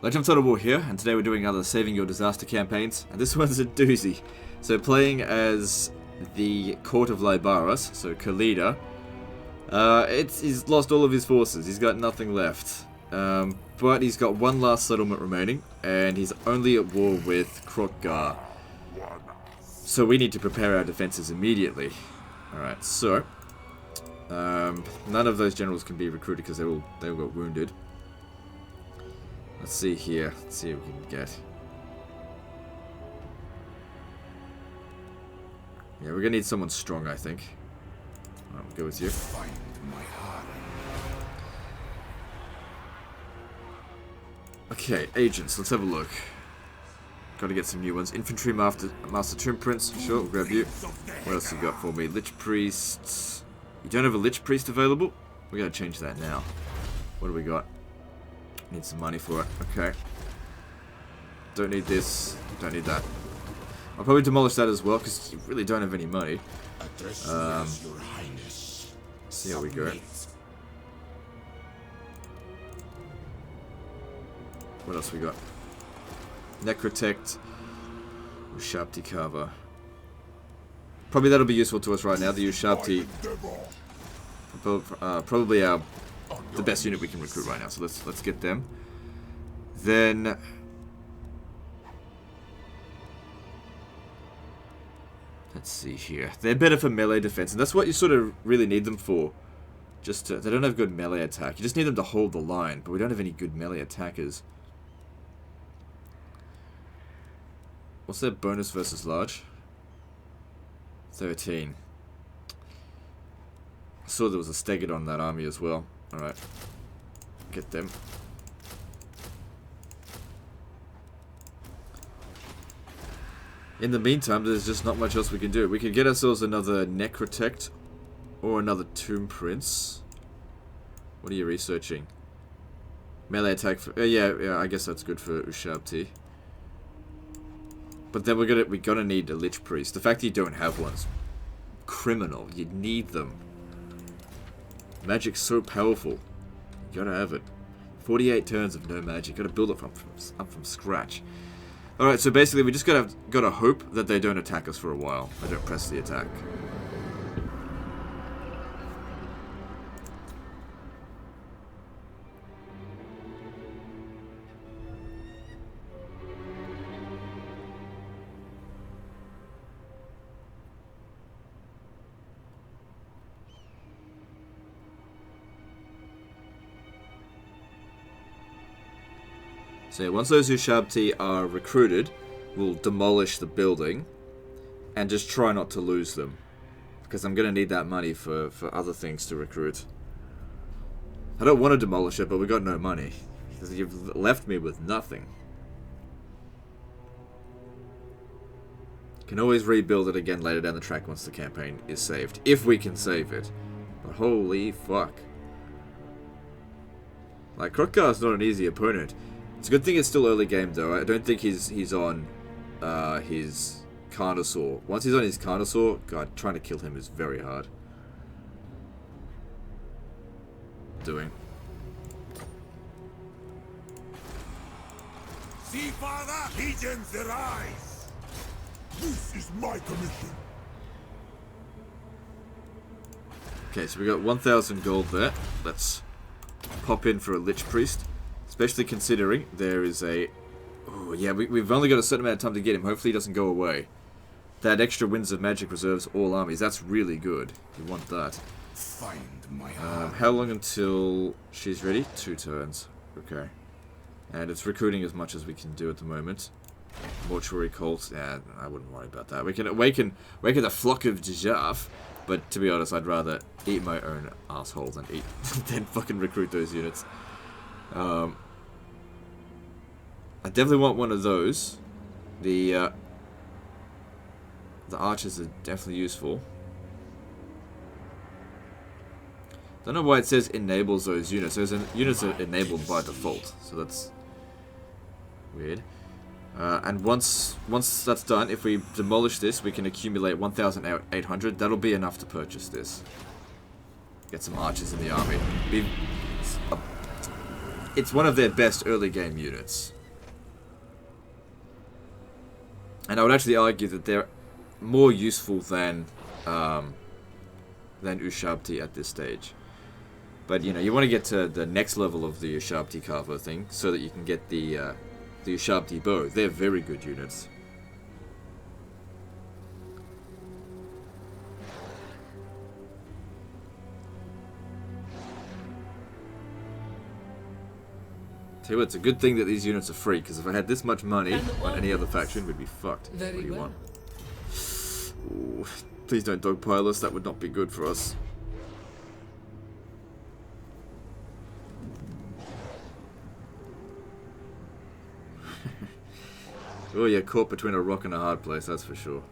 Legend of Total War here, and today we're doing another Saving Your Disaster campaigns, and this one's a doozy. So playing as the Court of Lybaras, so Khalida, he's lost all of his forces, he's got nothing left. But he's got one last settlement remaining, and he's only at war with Kroq-Gar. So we need to prepare our defenses immediately. Alright, so none of those generals can be recruited because they all got wounded. Let's see here. Let's see what we can get. Yeah, we're gonna need someone strong, I think. I'll go with you. Find my heart. Okay, agents. Let's have a look. Gotta get some new ones. Infantry Master Tomb Prince. Sure, we'll grab you. What else you got for me? Lich Priests. You don't have a Lich Priest available? We gotta change that now. What do we got? Need some money for it. Okay. Don't need this. Don't need that. I'll probably demolish that as well because you really don't have any money. See how we go. What else we got? Necrotect. Ushabti Carver. Probably that'll be useful to us right now. The Ushabti. Probably the best unit we can recruit right now. So let's get them. Then let's see here. They're better for melee defense, and that's what you sort of really need them for. They don't have good melee attack. You just need them to hold the line, but we don't have any good melee attackers. What's their bonus versus large? 13. I saw there was a Stegad on that army as well. Alright. Get them. In the meantime, there's just not much else we can do. We could get ourselves another Necrotect or another Tomb Prince. What are you researching? Melee attack for... yeah, I guess that's good for Ushabti. But then we're gonna need a Lich Priest. The fact that you don't have one's criminal. You need them. Magic's so powerful. You gotta have it. 48 turns of no magic. Gotta build it up from scratch. Alright, so basically we just gotta hope that they don't attack us for a while. They don't press the attack. So once those Ushabti are recruited, we'll demolish the building and just try not to lose them. Because I'm going to need that money for other things to recruit. I don't want to demolish it, but we got no money. Because you've left me with nothing. Can always rebuild it again later down the track once the campaign is saved. If we can save it. But holy fuck. Like, Kroq-Gar is not an easy opponent. It's a good thing it's still early game though. I don't think he's on his Carnosaur. Once he's on his Carnosaur, God, trying to kill him is very hard. Doing. See, Father, legions arise. This is my commission. Okay, so we got 1,000 gold there. Let's pop in for a Lich Priest. Especially considering there is a... Oh, yeah, we've only got a certain amount of time to get him. Hopefully he doesn't go away. That extra Winds of Magic reserves all armies. That's really good. You want that. Find my heart. How long until she's ready? 2 turns. Okay. And it's recruiting as much as we can do at the moment. Mortuary cults. Yeah, I wouldn't worry about that. We can awaken the flock of Djaf. But to be honest, I'd rather eat my own asshole than fucking recruit those units. I definitely want one of those. The archers are definitely useful. Don't know why it says enables those units. Those units are enabled by default, so that's weird. And once that's done, if we demolish this, we can accumulate 1,800. That'll be enough to purchase this. Get some archers in the army. it's one of their best early game units. And I would actually argue that they're more useful than Ushabti at this stage. But you know, you want to get to the next level of the Ushabti Kavo thing so that you can get the Ushabti bow. They're very good units. Tell you what, it's a good thing that these units are free, because if I had this much money on any other faction, we'd be fucked. What do you want? Ooh, please don't dogpile us, that would not be good for us. Oh, you're caught between a rock and a hard place, that's for sure.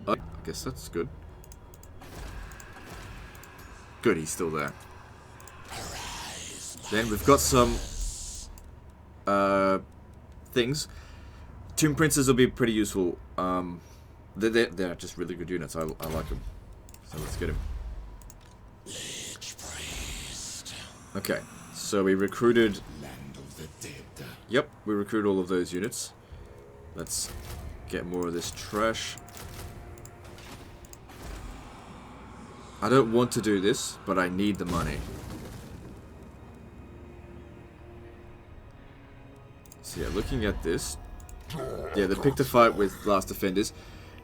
I guess that's good. Good, he's still there. Then we've got some things. Tomb Princes will be pretty useful. They're just really good units. I like them. So let's get him. Okay, so we recruited. Yep, we recruited all of those units. Let's get more of this trash. I don't want to do this, but I need the money. So yeah, looking at this. Yeah, they picked a fight with Last Defenders.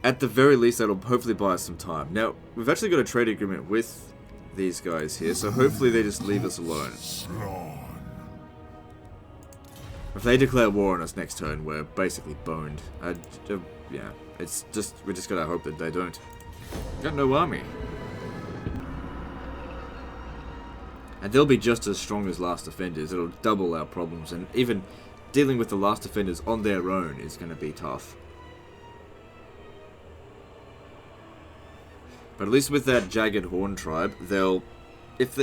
At the very least, that'll hopefully buy us some time. Now, we've actually got a trade agreement with these guys here, so hopefully they just leave us alone. If they declare war on us next turn, we're basically boned. Yeah, it's just, we just gotta hope that they don't. Got no army. And they'll be just as strong as Last Defenders. It'll double our problems, and even dealing with the Last Defenders on their own is going to be tough. But at least with that Jagged Horn tribe, they'll, if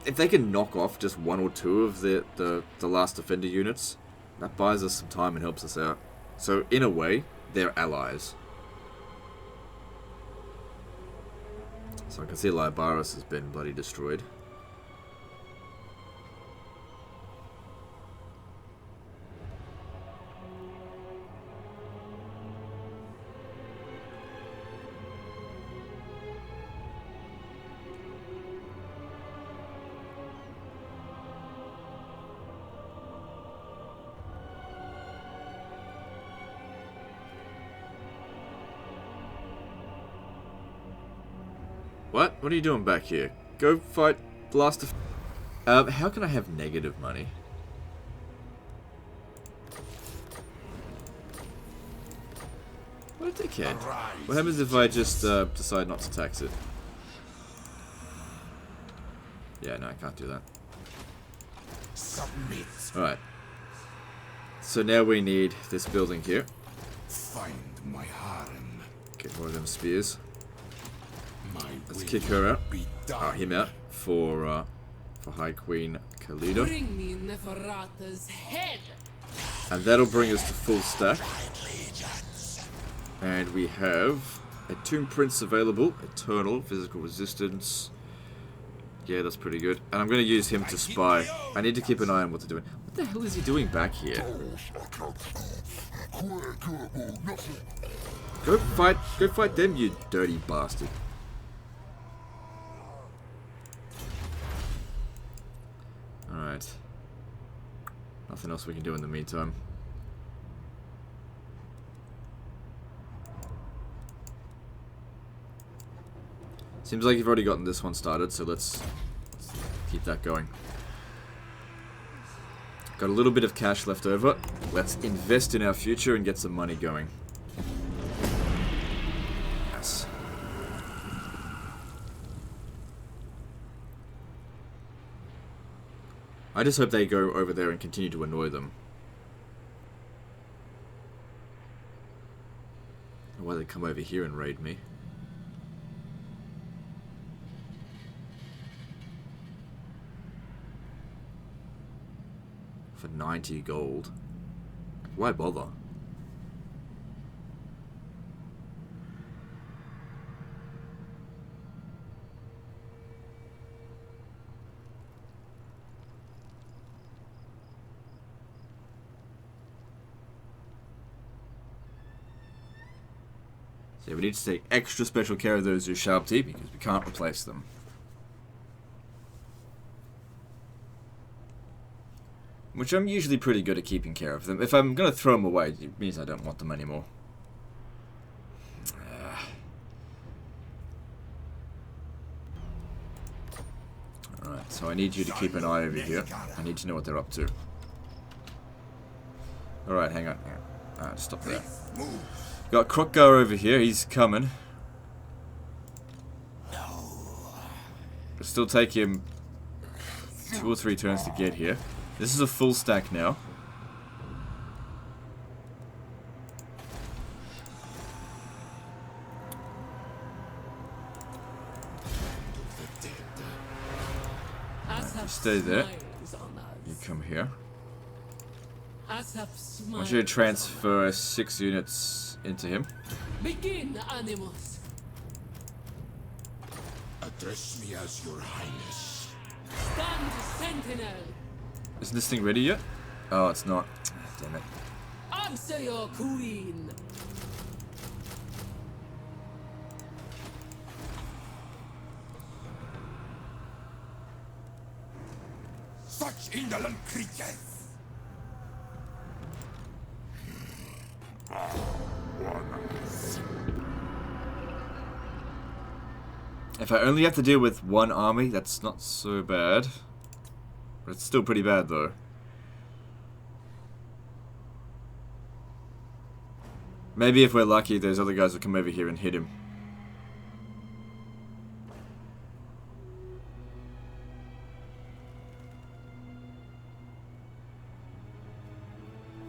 they can knock off just one or two of the Last Defender units, that buys us some time and helps us out. So in a way, they're allies. So I can see Libaris has been bloody destroyed. What? What are you doing back here? Go fight Blast. How can I have negative money? What a dickhead. What happens if I just decide not to tax it? Yeah, no, I can't do that. Alright. So now we need this building here. Find my harem. Get more of them spears. Let's kick her out. Him out for High Queen Khalida. Bring me Neferata's head. And that'll bring us to full stack. And we have a Tomb Prince available. Eternal, physical resistance. Yeah, that's pretty good. And I'm going to use him to spy. I need to keep an eye on what they're doing. What the hell is he doing back here? Go fight them, you dirty bastard. Alright. Nothing else we can do in the meantime. Seems like you've already gotten this one started, so let's keep that going. Got a little bit of cash left over. Let's invest in our future and get some money going. Yes. I just hope they go over there and continue to annoy them. Or why they come over here and raid me. 90 gold. Why bother? So we need to take extra special care of those who sharp teeth because we can't replace them. Which I'm usually pretty good at keeping care of them. If I'm going to throw them away, it means I don't want them anymore. Alright, so I need you to keep an eye over here. I need to know what they're up to. Alright, hang on. Alright, stop there. Got Kroq-Gar over here, he's coming. It'll still take him 2 or 3 turns to get here. This is a full stack now. You stay there. You come here. I want you to transfer 6 units into him. Begin, Animus. Address me as your highness. Stand, sentinel. Isn't this thing ready yet? Oh, it's not. Damn it. Answer your queen. Such indolent creatures. If I only have to deal with 1 army, that's not so bad. But it's still pretty bad, though. Maybe if we're lucky, those other guys will come over here and hit him.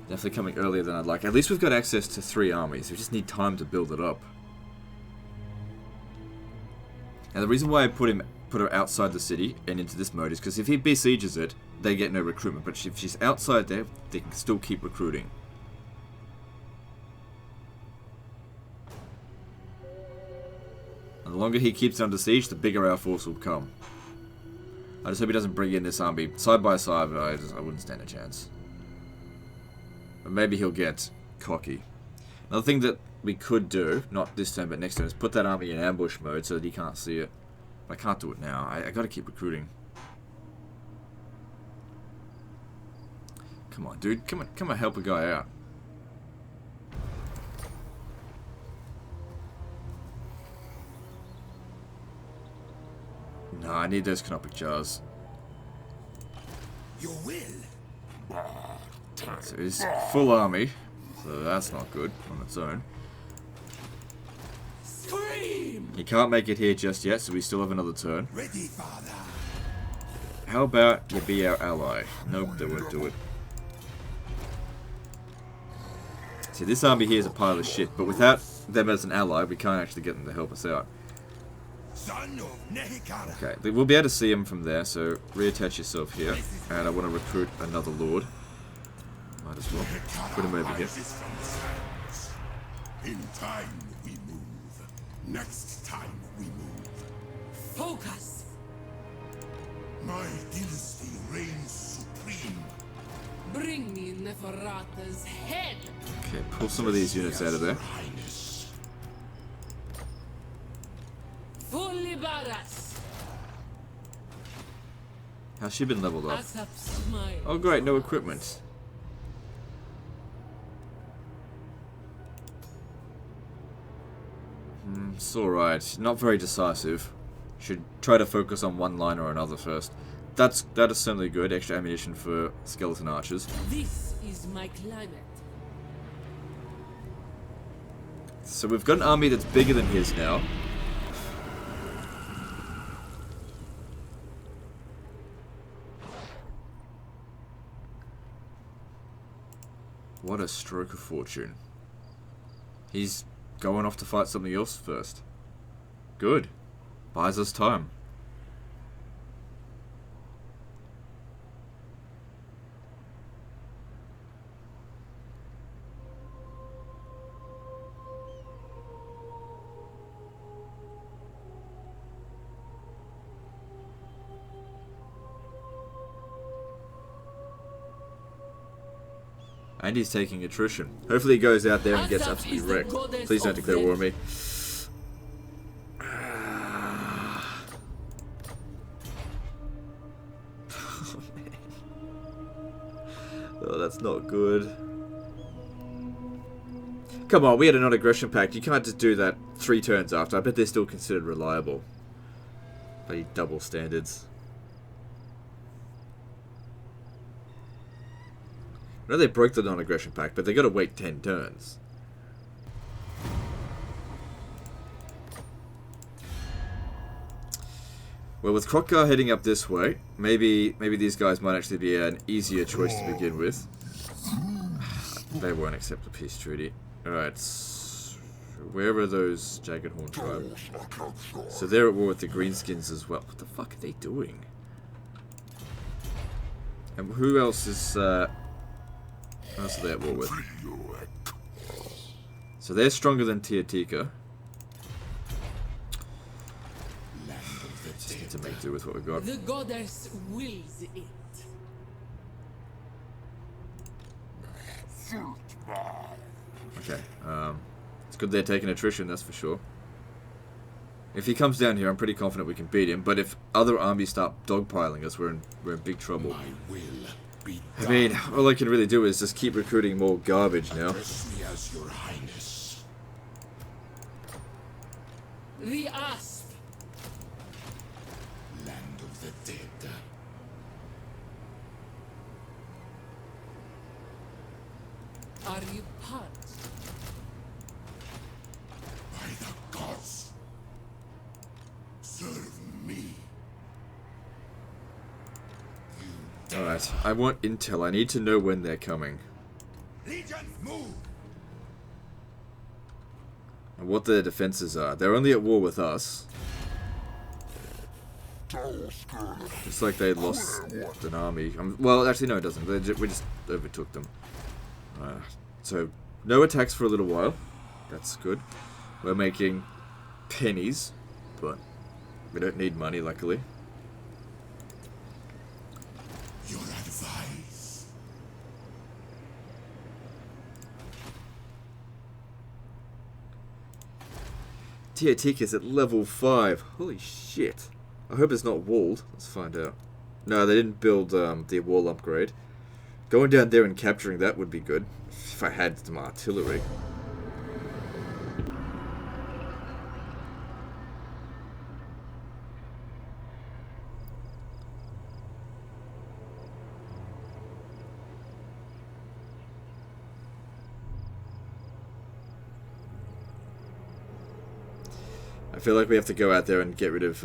Definitely coming earlier than I'd like. At least we've got access to 3 armies. We just need time to build it up. And the reason why I put her outside the city and into this mode is because if he besieges it, they get no recruitment. But if she's outside there, they can still keep recruiting. And the longer he keeps it under siege, the bigger our force will come. I just hope he doesn't bring in this army side by side, but I wouldn't stand a chance. But maybe he'll get cocky. Another thing that we could do, not this turn but next turn, is put that army in ambush mode so that he can't see it. But I can't do it now. I gotta keep recruiting. Come on, dude. Come on, help a guy out. No, I need those canopic jars. You will. So he's full army, so that's not good on its own. Scream! He can't make it here just yet, so we still have another turn. Ready, father. How about you be our ally? Nope, they won't do it. See, this army here is a pile of shit, but without them as an ally, we can't actually get them to help us out. Son of Nehikara. Okay, we'll be able to see him from there, so reattach yourself here. And I want to recruit another lord. Might as well. Put him over here. In time we move. Next time we move. Focus. My dynasty reigns supreme. Bring me Neferata's head. Okay, pull some of these units out of there. Fully badass. How's she been leveled up? Asap smile. Oh great, no equipment. It's alright. Not very decisive. Should try to focus on one line or another first. That is certainly good. Extra ammunition for skeleton archers. This is my climate. So we've got an army that's bigger than his now. What a stroke of fortune. He's going off to fight something else first. Good. Buys us time. And he's taking attrition. Hopefully he goes out there and gets absolutely wrecked. Please don't declare war on me. Oh, man. Oh, that's not good. Come on, we had a non-aggression pact. You can't just do that 3 turns after. I bet they're still considered reliable. Bloody double standards. I know they broke the non-aggression pact, but they gotta wait 10 turns. Well, with Kroq-Gar heading up this way, maybe these guys might actually be an easier choice to begin with. They won't accept the peace treaty. Alright, where are those Jagged Horn tribe? So they're at war with the Greenskins as well. What the fuck are they doing? And who else is, who else are they at war with? So they're stronger than Tiatika. Just need to make do with what we've got. The goddess wills it. Okay, it's good they're taking attrition, that's for sure. If he comes down here, I'm pretty confident we can beat him, but if other armies start dogpiling us, we're in big trouble. I mean, all I can really do is just keep recruiting more garbage now. Me as your highness. The asp. Land of the dead. Are you part? By the gods. Serve me. Alright, I want intel. I need to know when they're coming. Legions, move! And what their defenses are. They're only at war with us. Just like they lost an army. Well, actually no it doesn't. We just overtook them. So, no attacks for a little while. That's good. We're making pennies, but we don't need money, luckily. Your advice. Tiatika's at level 5. Holy shit. I hope it's not walled. Let's find out. No, they didn't build the wall upgrade. Going down there and capturing that would be good. If I had some artillery. I feel like we have to go out there and get rid of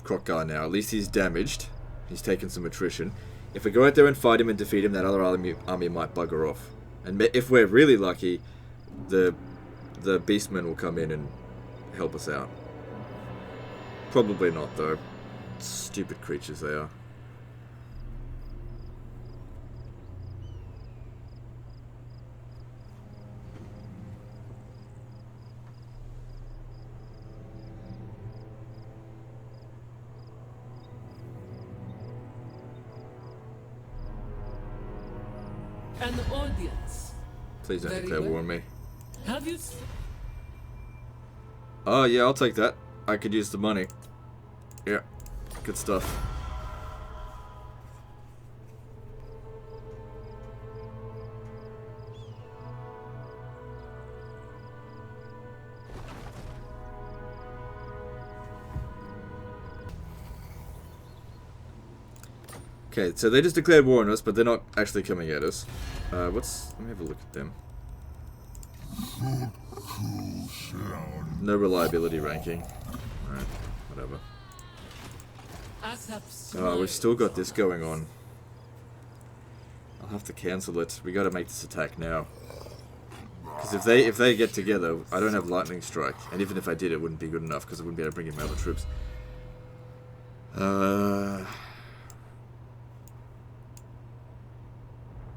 Kroq-Gar now. At least he's damaged. He's taken some attrition. If we go out there and fight him and defeat him, that other army might bugger off. And if we're really lucky, the beastmen will come in and help us out. Probably not, though. Stupid creatures they are. An audience. Please don't Very declare well. war on me. Have you? Oh, yeah, I'll take that. I could use the money. Yeah, good stuff. Okay, so they just declared war on us, but they're not actually coming at us. Let me have a look at them. No reliability ranking. Alright, whatever. Oh, we've still got this going on. I'll have to cancel it. We gotta make this attack now. Because if they get together, I don't have lightning strike. And even if I did, it wouldn't be good enough because I wouldn't be able to bring in my other troops.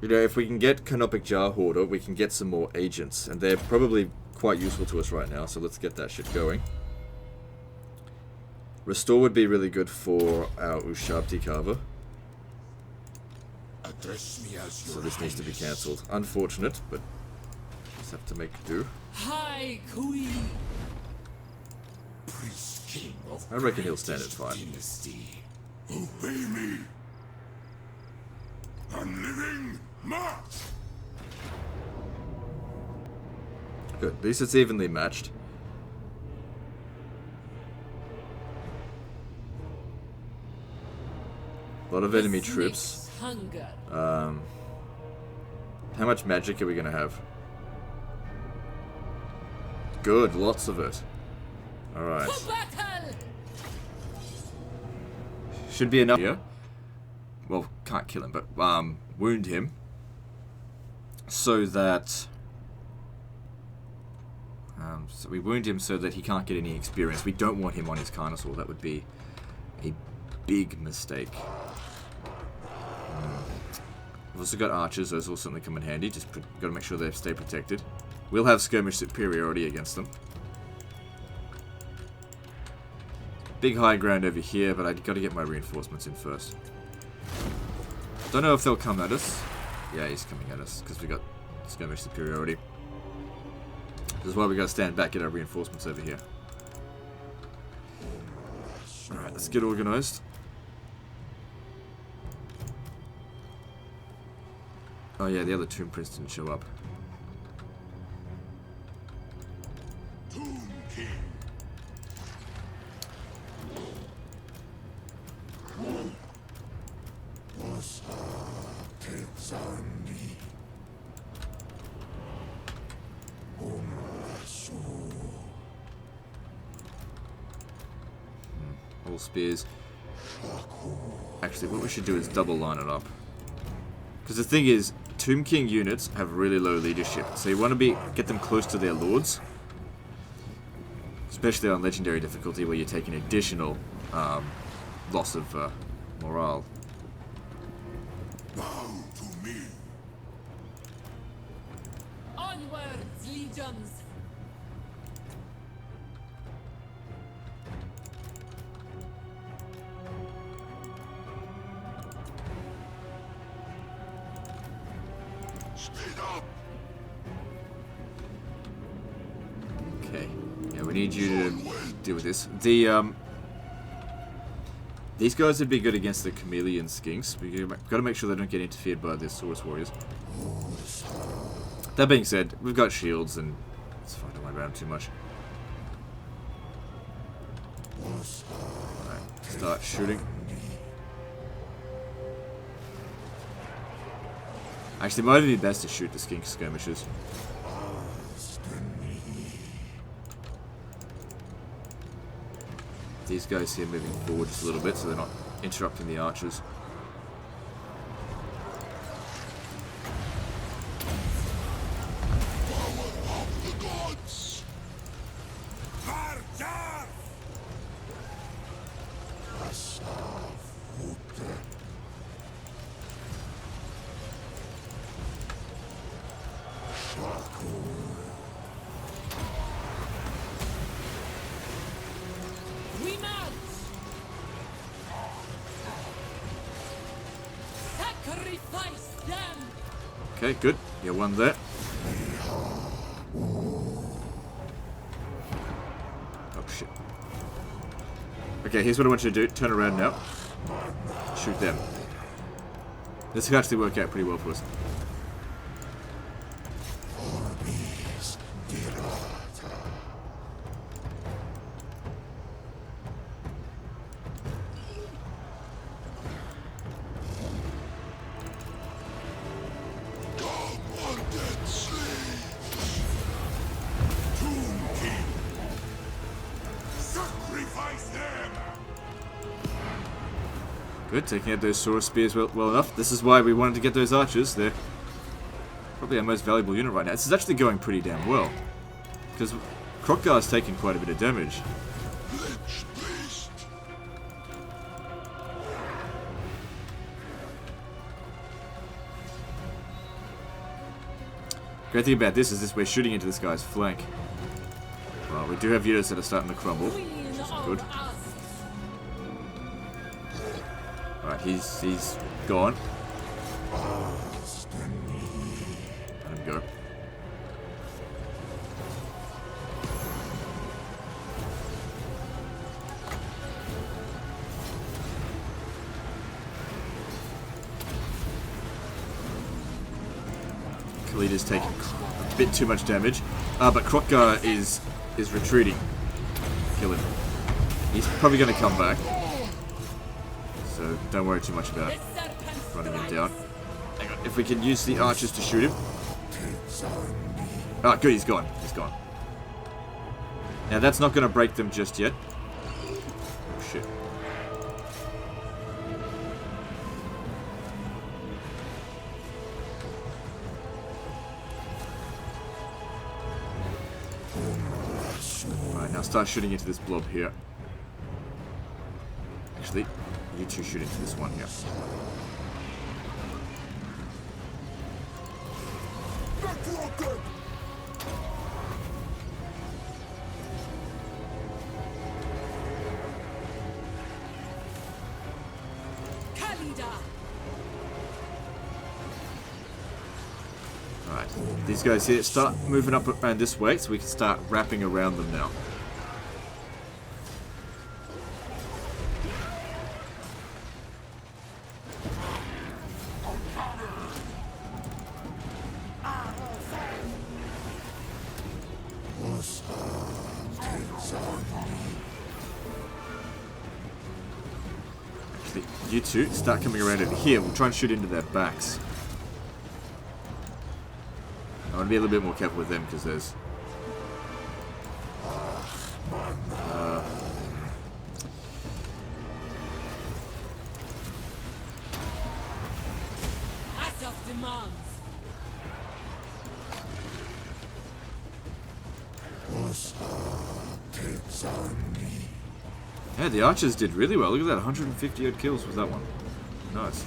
You know, if we can get Canopic Jar Hoarder, we can get some more agents. And they're probably quite useful to us right now, so let's get that shit going. Restore would be really good for our Ushabti Carver. Dress me as So your this needs to be highness. cancelled. Unfortunate, but just have to make do. High Queen. Priest king of I reckon he'll stand at greatest 5. dynasty. Obey me. Unliving march. Good. At least it's evenly matched. A lot of The enemy snake's troops. Hunger. How much magic are we gonna have? Good, lots of it. Alright. To battle. Should be enough here. Well, can't kill him, but wound him. So that so we wound him so that he can't get any experience. We don't want him on his Carnosaur. That would be a big mistake. We've also got archers. Those will certainly come in handy. Just got to make sure they stay protected. We'll have skirmish superiority against them. Big high ground over here, but I've got to get my reinforcements in first. Don't know if they'll come at us. Yeah, he's coming at us because we got skirmish superiority. This is why we got to stand back, get our reinforcements over here. Alright, let's get organized. Oh yeah, the other Tomb Prince didn't show up. Tomb king. All spears. Actually, what we should do is double line it up. Because the thing is, Tomb King units have really low leadership, so you want to get them close to their lords. Especially on legendary difficulty, where you take an additional loss of morale. Bow to me. Onwards, legions. Speed up. Okay. Yeah, we need you to deal with this. These guys would be good against the chameleon skinks. We've got to make sure they don't get interfered by the Saurus warriors. That being said, we've got shields and it's fine, don't worry about them too much. Alright, start shooting. Actually, it might be best to shoot the skink skirmishers. These guys here moving forward just a little bit so they're not interrupting the archers. We mount. Sacrifice them. Okay, good. Yeah, one there. Oh, shit. Okay, here's what I want you to do. Turn around now. Shoot them. This could actually work out pretty well for us. Good, taking out those Saurus spears well enough. This is why we wanted to get those archers. They're probably our most valuable unit right now. This is actually going pretty damn well. Because Kroq-Gar's taking quite a bit of damage. Great thing about this is we're shooting into this guy's flank. Well, we do have units that are starting to crumble, which is good. Alright, he's gone. Let him go. Khalida's taking a bit too much damage, but Kroq-Gar is retreating. Kill him. He's probably going to come back, so don't worry too much about running him down. Hang on. If we can use the archers to shoot him. Ah, good, he's gone. He's gone. Now that's not going to break them just yet. Oh shit. Alright, now start shooting into this blob here. Actually, you two shoot into this one here. Khalida. Alright, these guys here start moving up around this way so we can start wrapping around them now. Actually, you two start coming around over here. We'll try and shoot into their backs. I want to be a little bit more careful with them because there's Asaf demands. yeah, the archers did really well. Look at that, 150 odd kills with that one. Nice.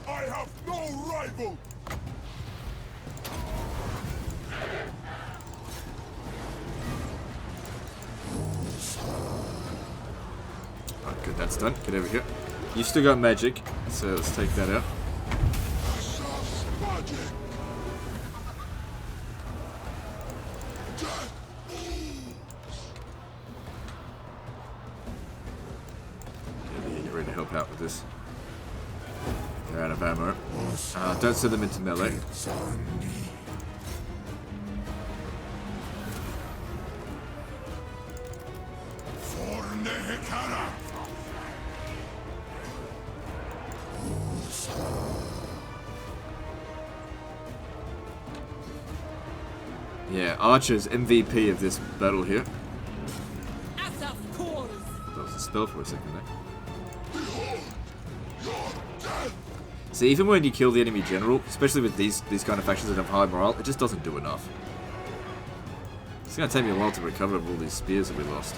I have no rival! Oh, good, that's done. Get over here. You still got magic, so let's take that out. Get ready to help out with this. They're out of ammo. Don't send them into melee. Yeah, Archer's MVP of this battle here. Asaf calls. That was a spell for a second there. See, even when you kill the enemy general, especially with these kind of factions that have high morale, it just doesn't do enough. It's going to take me a while to recover all these spears that we lost.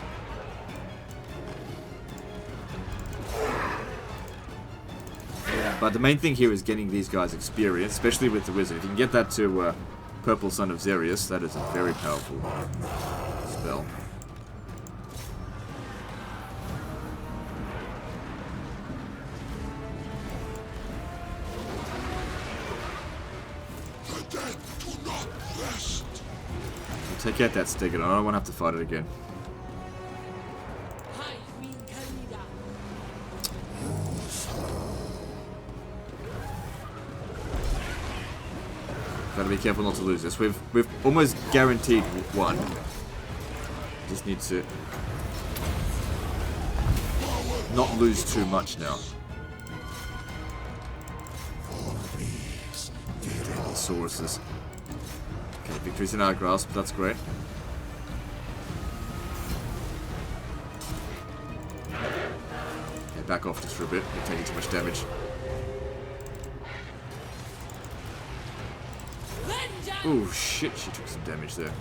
But the main thing here is getting these guys experience, especially with the wizard. If you can get that to Purple Son of Xerius, that is a very powerful spell. The dead do not rest! Take out that Steggon. I don't want to have to fight it again. High Queen Khalida. Gotta be careful not to lose this. We've almost guaranteed one. Just need to not lose too much now. Sauruses. Okay, victory's in our grasp. That's great. Okay, back off just for a bit. You're taking too much damage. Oh shit, she took some damage there.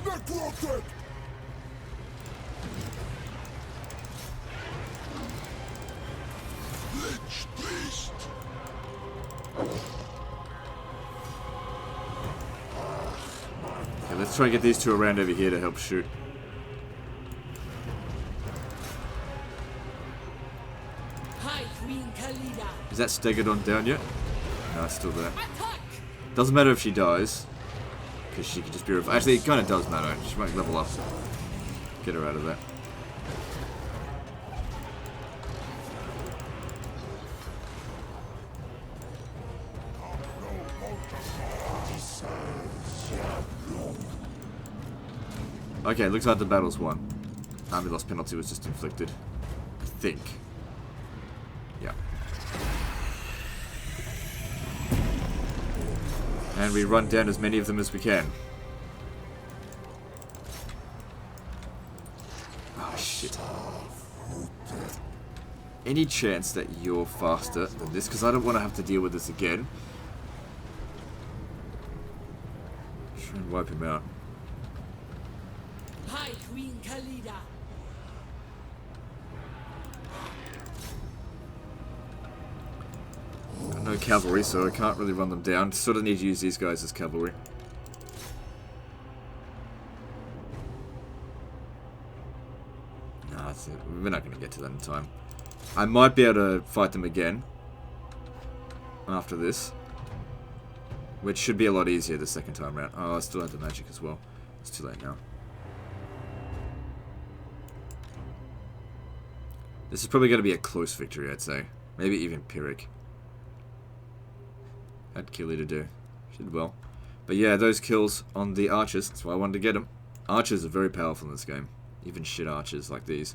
Okay, let's try and get these two around over here to help shoot. High Queen Khalida. Is that Stegadon down yet? No, it's still there. Attack! Doesn't matter if she dies, because she could just be revived. Actually, it kind of does matter. She might level up. Get her out of there. Okay, looks like the battle's won. Army loss penalty was just inflicted. I think. Yeah. And we run down as many of them as we can. Oh, shit. Any chance that you're faster than this? Because I don't want to have to deal with this again. Try and wipe him out. High Queen Khalida. Got no cavalry, so I can't really run them down. Sort of need to use these guys as cavalry. Nah, we're not going to get to that in time. I might be able to fight them again after this, which should be a lot easier the second time around. Oh, I still have the magic as well. It's too late now. This is probably going to be a close victory, I'd say. Maybe even Pyrrhic. Had Killy to do. She did well. But yeah, those kills on the archers. That's why I wanted to get them. Archers are very powerful in this game. Even shit archers like these.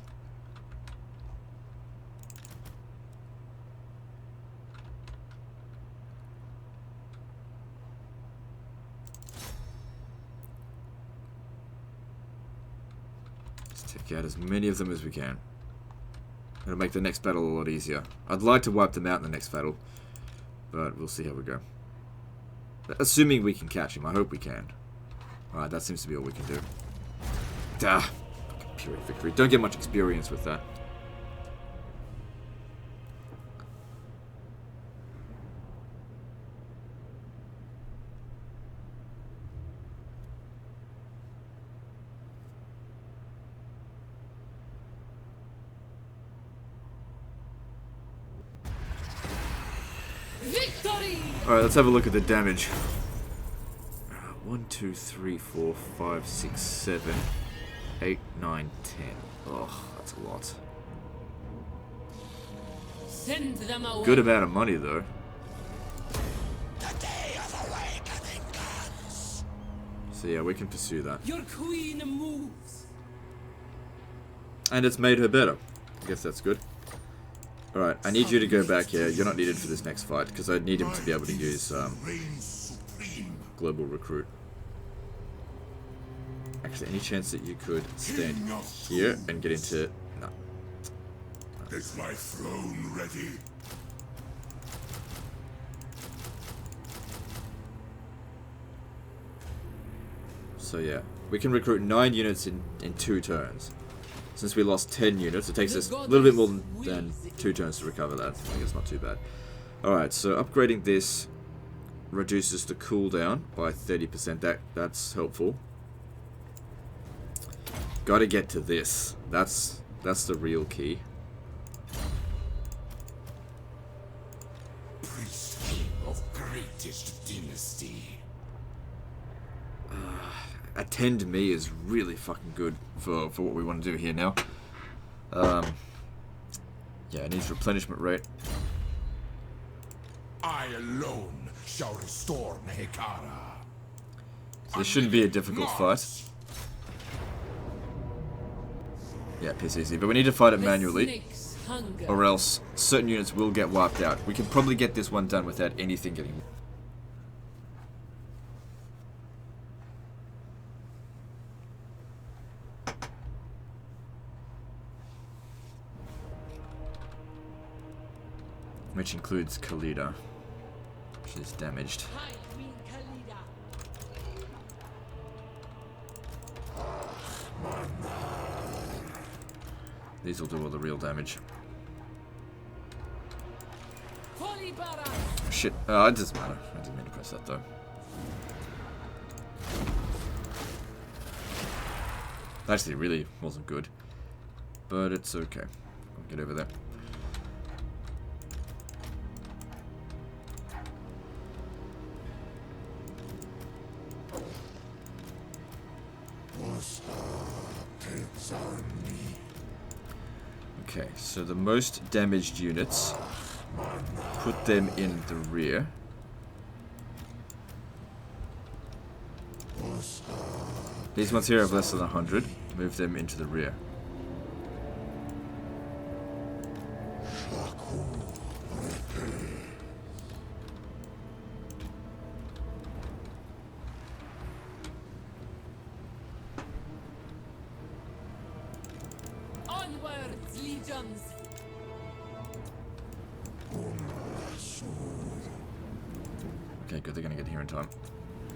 Let's take out as many of them as we can. It'll make the next battle a lot easier. I'd like to wipe them out in the next battle, but we'll see how we go. Assuming we can catch him. I hope we can. Alright, that seems to be all we can do. Duh! Fucking pure victory. Don't get much experience with that. Victory! Alright, let's have a look at the damage. 1, 2, 3, 4, 5, 6, 7, 8, 9, 10. Oh, that's a lot. Send them away. Good amount of money, though. The day of awakening comes. So yeah, we can pursue that. Your queen moves. And it's made her better. I guess that's good. Alright, I need you to go back here. You're not needed for this next fight, because I need him to be able to use Reigns supreme. global recruit. Actually, any chance that you could stand here and get into... No. Is my throne ready? So yeah, we can recruit 9 units in 2 turns. Since we lost 10 units, it takes us a little bit more than 2 turns to recover that. I think it's not too bad. Alright, so upgrading this reduces the cooldown by 30%. That's helpful. Gotta get to this. That's the real key. Priest of greatest dynasty. Attend me is really fucking good for what we want to do here now. Yeah, it needs replenishment rate. I alone shall restore Mehekara. So this shouldn't be a difficult fight. Yeah, piss easy. But we need to fight it The manually, snake's hunger. or else certain units will get wiped out. We can probably get this one done without anything getting... Which includes Khalida, which is damaged. High Queen Khalida. These will do all the real damage. Shit. Oh, it doesn't matter. I didn't mean to press that though. Actually, it really wasn't good. But it's okay. I'll get over there. Okay, so the most damaged units, put them in the rear. These ones here have less than 100. Move them into the rear. Onwards, legions. Okay, good. They're gonna get here in time.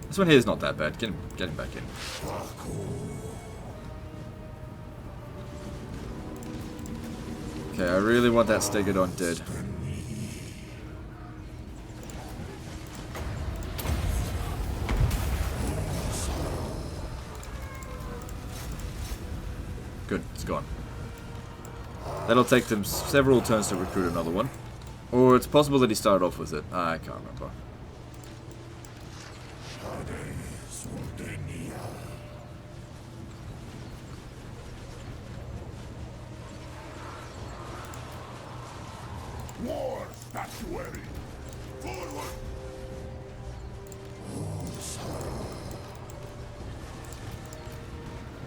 This one here is not that bad. Get him back in. Okay, I really want that Stegodon dead. Good, it's gone. That'll take them several turns to recruit another one. Or it's possible that he started off with it. I can't remember. War statuary! Forward!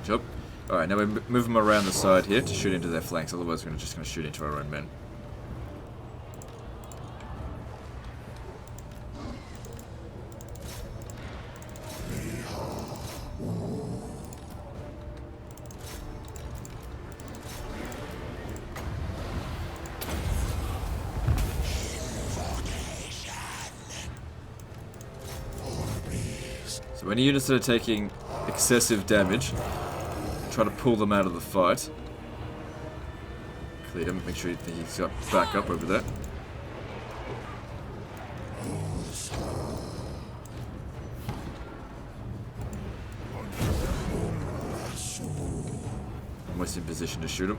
Chop. Alright, now we move them around the side here to shoot into their flanks, otherwise we're just going to shoot into our own men. So any units that are taking excessive damage, try to pull them out of the fight. Khalida, make sure he's got back up over there. Almost in position to shoot him.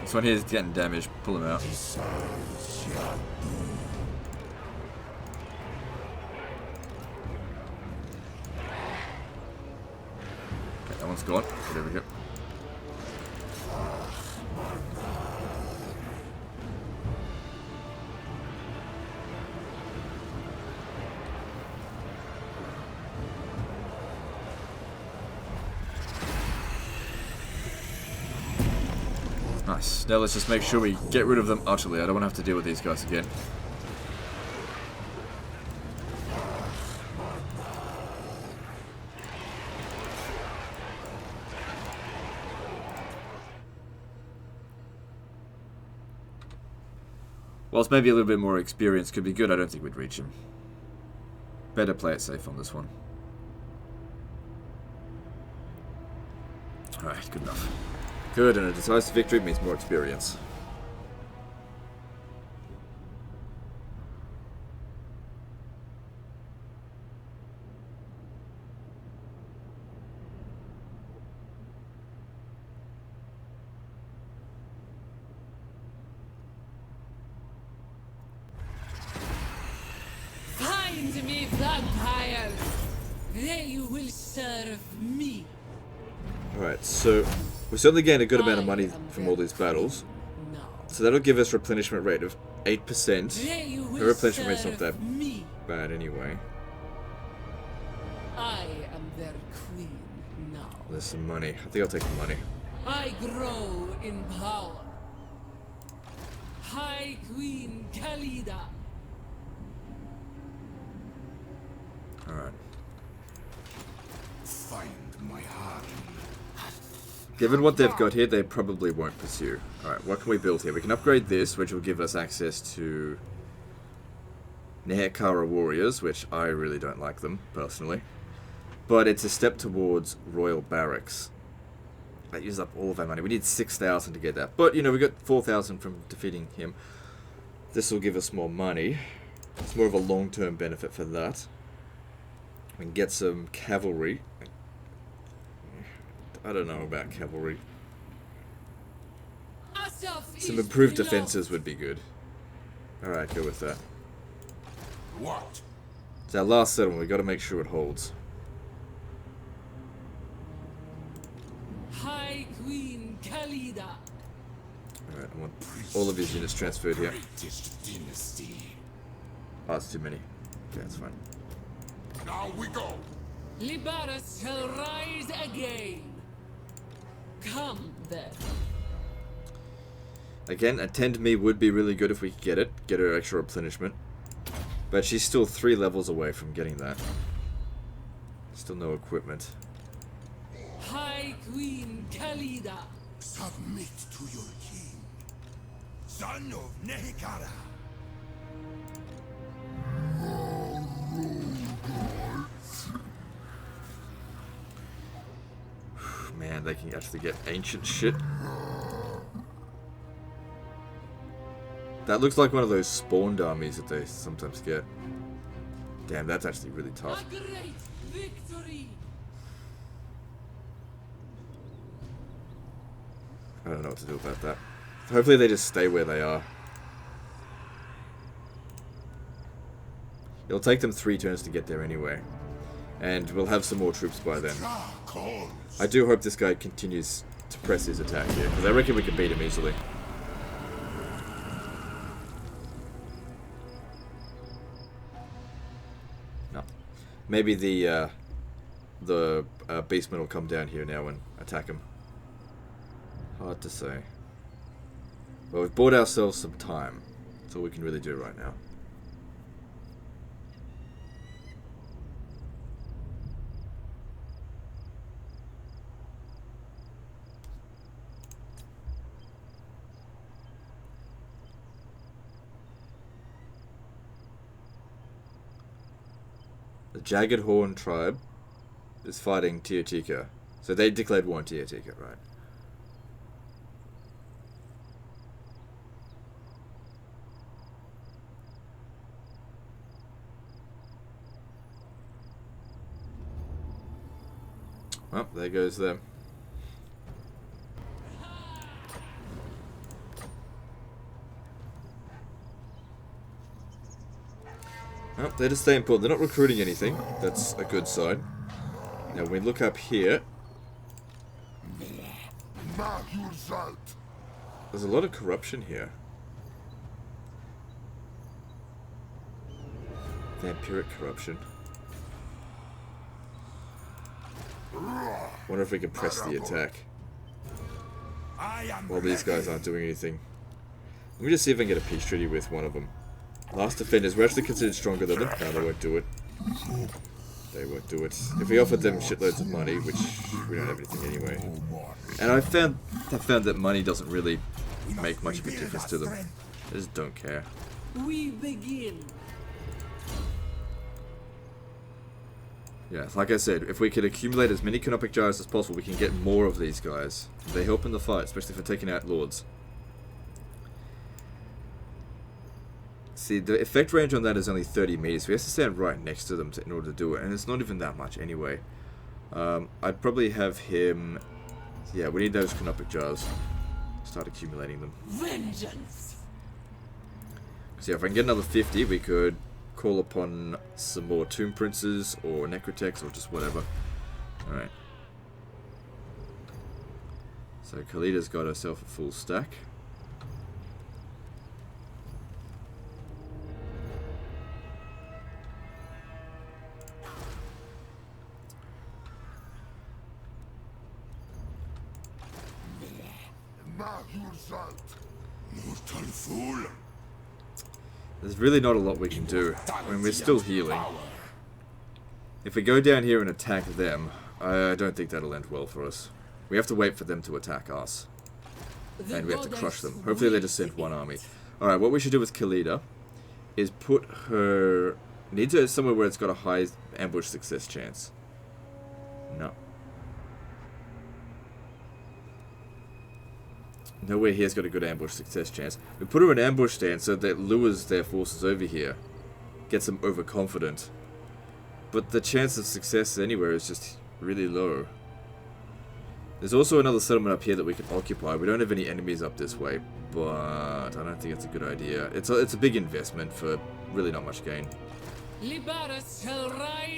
This one here is getting damaged. Pull him out. Okay, that one's gone. Get over here. Nice. Now let's just make sure we get rid of them utterly. I don't want to have to deal with these guys again. Whilst maybe a little bit more experience could be good, I don't think we'd reach him. Better play it safe on this one. Alright, good enough. Good, and a decisive victory means more experience. Find me vampires. They will serve me. Alright, so we certainly gained a good amount of money from all these battles. No. So that'll give us replenishment rate of 8%. They will The replenishment rate's not serve that me. bad anyway. I am their queen now. There's some money. I think I'll take the money. I grow in power. High Queen Khalida. Alright. Find my heart. Given what they've got here, they probably won't pursue. Alright, what can we build here? We can upgrade this, which will give us access to Nehekara warriors, which I really don't like them, personally. but it's a step towards Royal Barracks. That uses up all of our money. We need 6,000 to get that. But, you know, we got 4,000 from defeating him. This will give us more money. It's more of a long-term benefit for that. We can get some cavalry. I don't know about cavalry. Some improved defenses would be good. Alright, go with that. What? It's our last settlement. We've got to make sure it holds. High Queen Khalida. Alright, I want all of his units transferred here. Greatest dynasty. Oh, it's too many. Okay, that's fine. Now we go. Libaras shall rise again. Come then. Again, attend me would be really good if we could get it. Get her extra replenishment. But she's still 3 levels away from getting that. Still no equipment. High Queen Khalida. Submit to your king, son of Nehikara. Man, they can actually get ancient shit. That looks like one of those spawned armies that they sometimes get. Damn, that's actually really tough. A great victory. I don't know what to do about that. Hopefully they just stay where they are. It'll take them 3 turns to get there anyway. And we'll have some more troops by then. I do hope this guy continues to press his attack here, because I reckon we can beat him easily. No. Maybe the beastmen will come down here now and attack him. Hard to say. Well, we've bought ourselves some time. That's all we can really do right now. The Jagged Horn tribe is fighting Teotika. So they declared war on Teotika, right? Well, there goes them. Well, they're just staying put. They're not recruiting anything. That's a good sign. Now, when we look up here, there's a lot of corruption here. Vampiric corruption. Wonder if we can press the attack while these guys aren't doing anything. Let me just see if I can get a peace treaty with one of them. Last defenders, we're actually considered stronger than them. No, they won't do it. They won't do it. If we offered them shitloads of money, which we don't have anything anyway. And I found that money doesn't really make much of a difference to them. They just don't care. We begin. Yeah, like I said, if we could accumulate as many canopic jars as possible, we can get more of these guys. They help in the fight, especially for taking out lords. See, the effect range on that is only 30 meters. We have to stand right next to them in order to do it, and it's not even that much anyway. I'd probably have him... Yeah, we need those canopic jars. Start accumulating them. Vengeance. So yeah, if I can get another 50, we could call upon some more Tomb Princes or Necrotex or just whatever. Alright. So Khalida's got herself a full stack. Mortal fool. There's really not a lot we can do. I mean, we're still healing. If we go down here and attack them, I don't think that'll end well for us. We have to wait for them to attack us. And we have to crush them. Hopefully they just send one army. Alright, what we should do with Khalida is put her... Needs her somewhere where it's got a high ambush success chance. No. Nowhere here's got a good ambush success chance. We put her in ambush stance so that lures their forces over here. Gets them overconfident. But the chance of success anywhere is just really low. There's also another settlement up here that we can occupy. We don't have any enemies up this way, but I don't think it's a good idea. It's a big investment for really not much gain.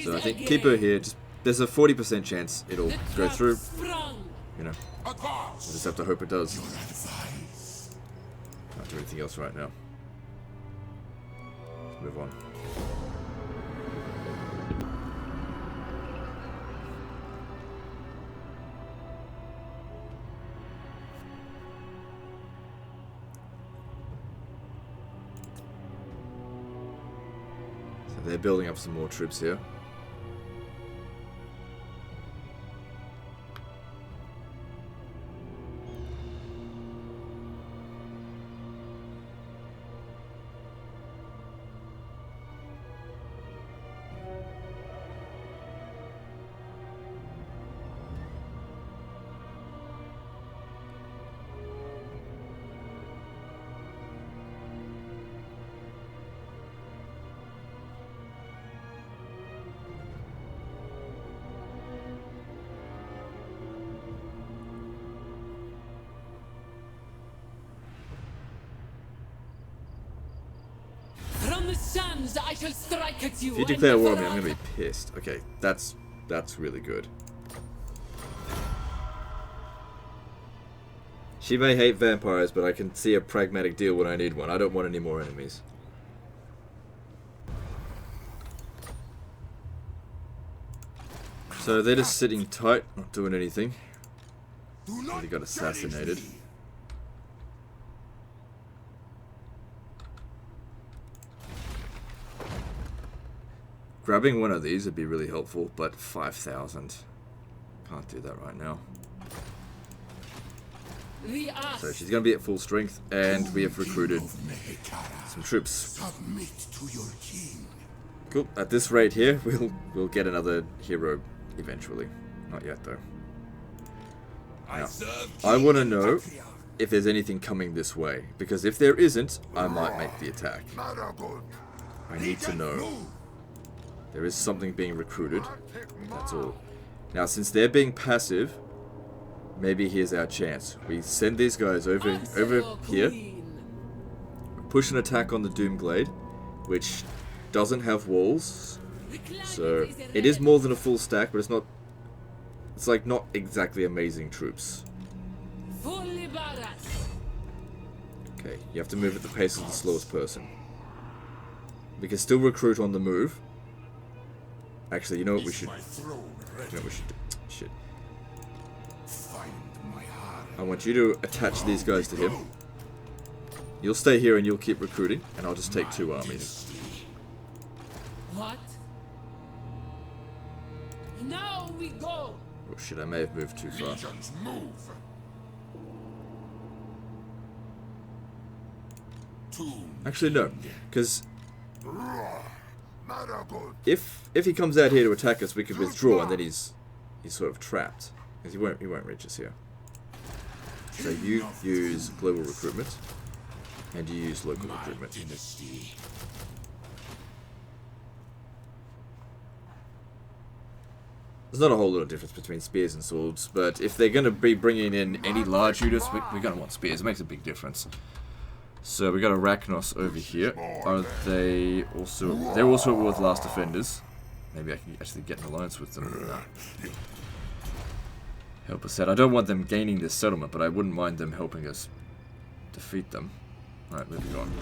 So I think keep her here. There's a 40% chance it'll go through. You know, we'll just have to hope it does. Can't do anything else right now. Let's move on. So they're building up some more troops here. I shall strike at you. If you declare war on me, I'm gonna be pissed. Okay, that's really good. She may hate vampires, but I can see a pragmatic deal when I need one. I don't want any more enemies. So they're just sitting tight, not doing anything. They got assassinated. Grabbing one of these would be really helpful, but 5,000. Can't do that right now. So she's going to be at full strength, and we have recruited some troops. Cool. At this rate here, we'll get another hero eventually. Not yet, though. Now, I want to know if there's anything coming this way, because if there isn't, I might make the attack. I need to know. There is something being recruited. That's all. Now, since they're being passive, maybe here's our chance. We send these guys over here. Push an attack on the Doomglade, which doesn't have walls. So it is more than a full stack, but it's not. It's like not exactly amazing troops. Okay, you have to move at the pace of the slowest person. We can still recruit on the move. Actually, you know what we should... You know what we should do? Shit. I want you to attach these guys to him. You'll stay here and you'll keep recruiting, and I'll just take 2 armies. What? Now we go. Oh shit, I may have moved too far. Actually, no. Because... If he comes out here to attack us, we could withdraw, and then he's sort of trapped, because he won't reach us here. So you use global recruitment, and you use local recruitment. There's not a whole lot of difference between spears and swords, but if they're going to be bringing in any large units, we're going to want spears. It makes a big difference. So we got Arachnos over here. Are they also... They're also at war with Last Defenders. Maybe I can actually get an alliance with them. No. Help us out. I don't want them gaining this settlement, but I wouldn't mind them helping us defeat them. Alright, moving on.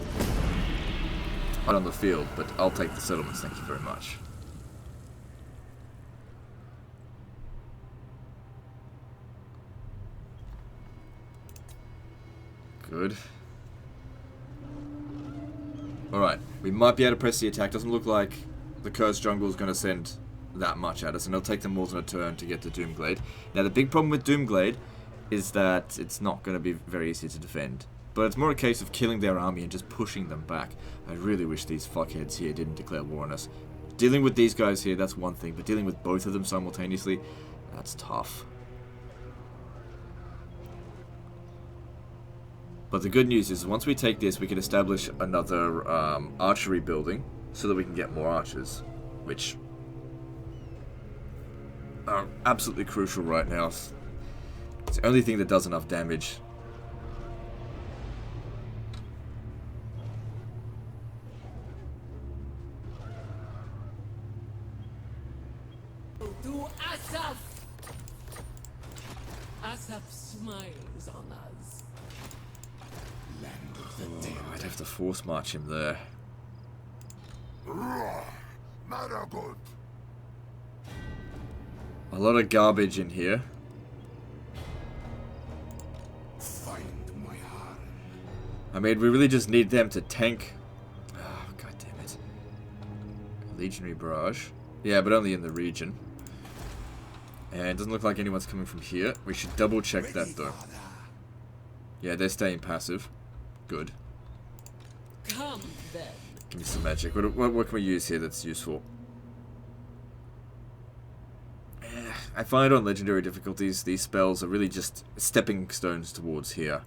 Not on the field, but I'll take the settlements, thank you very much. Good. Alright, we might be able to press the attack. Doesn't look like the Cursed Jungle is going to send that much at us, and it'll take them more than a turn to get to Doomglade. Now, the big problem with Doomglade is that it's not going to be very easy to defend. But it's more a case of killing their army and just pushing them back. I really wish these fuckheads here didn't declare war on us. Dealing with these guys here, that's one thing, but dealing with both of them simultaneously, That's tough. But the good news is, once we take this, we can establish another archery building so that we can get more archers, which are absolutely crucial right now. It's the only thing that does enough damage. To Asaf! Asaf smiles on us. Land of the dead. I'd have to force march him there. Roar! Maragot! A lot of garbage in here. Find my heart. I mean, we really just need them to tank. Oh, god damn it. Legionary barrage. Yeah, but only in the region. And it doesn't look like anyone's coming from here. We should double check that though. Yeah, they're staying passive. Good. Come then. Give me some magic. What can we use here that's useful? I find on legendary difficulties, these spells are really just stepping stones towards here.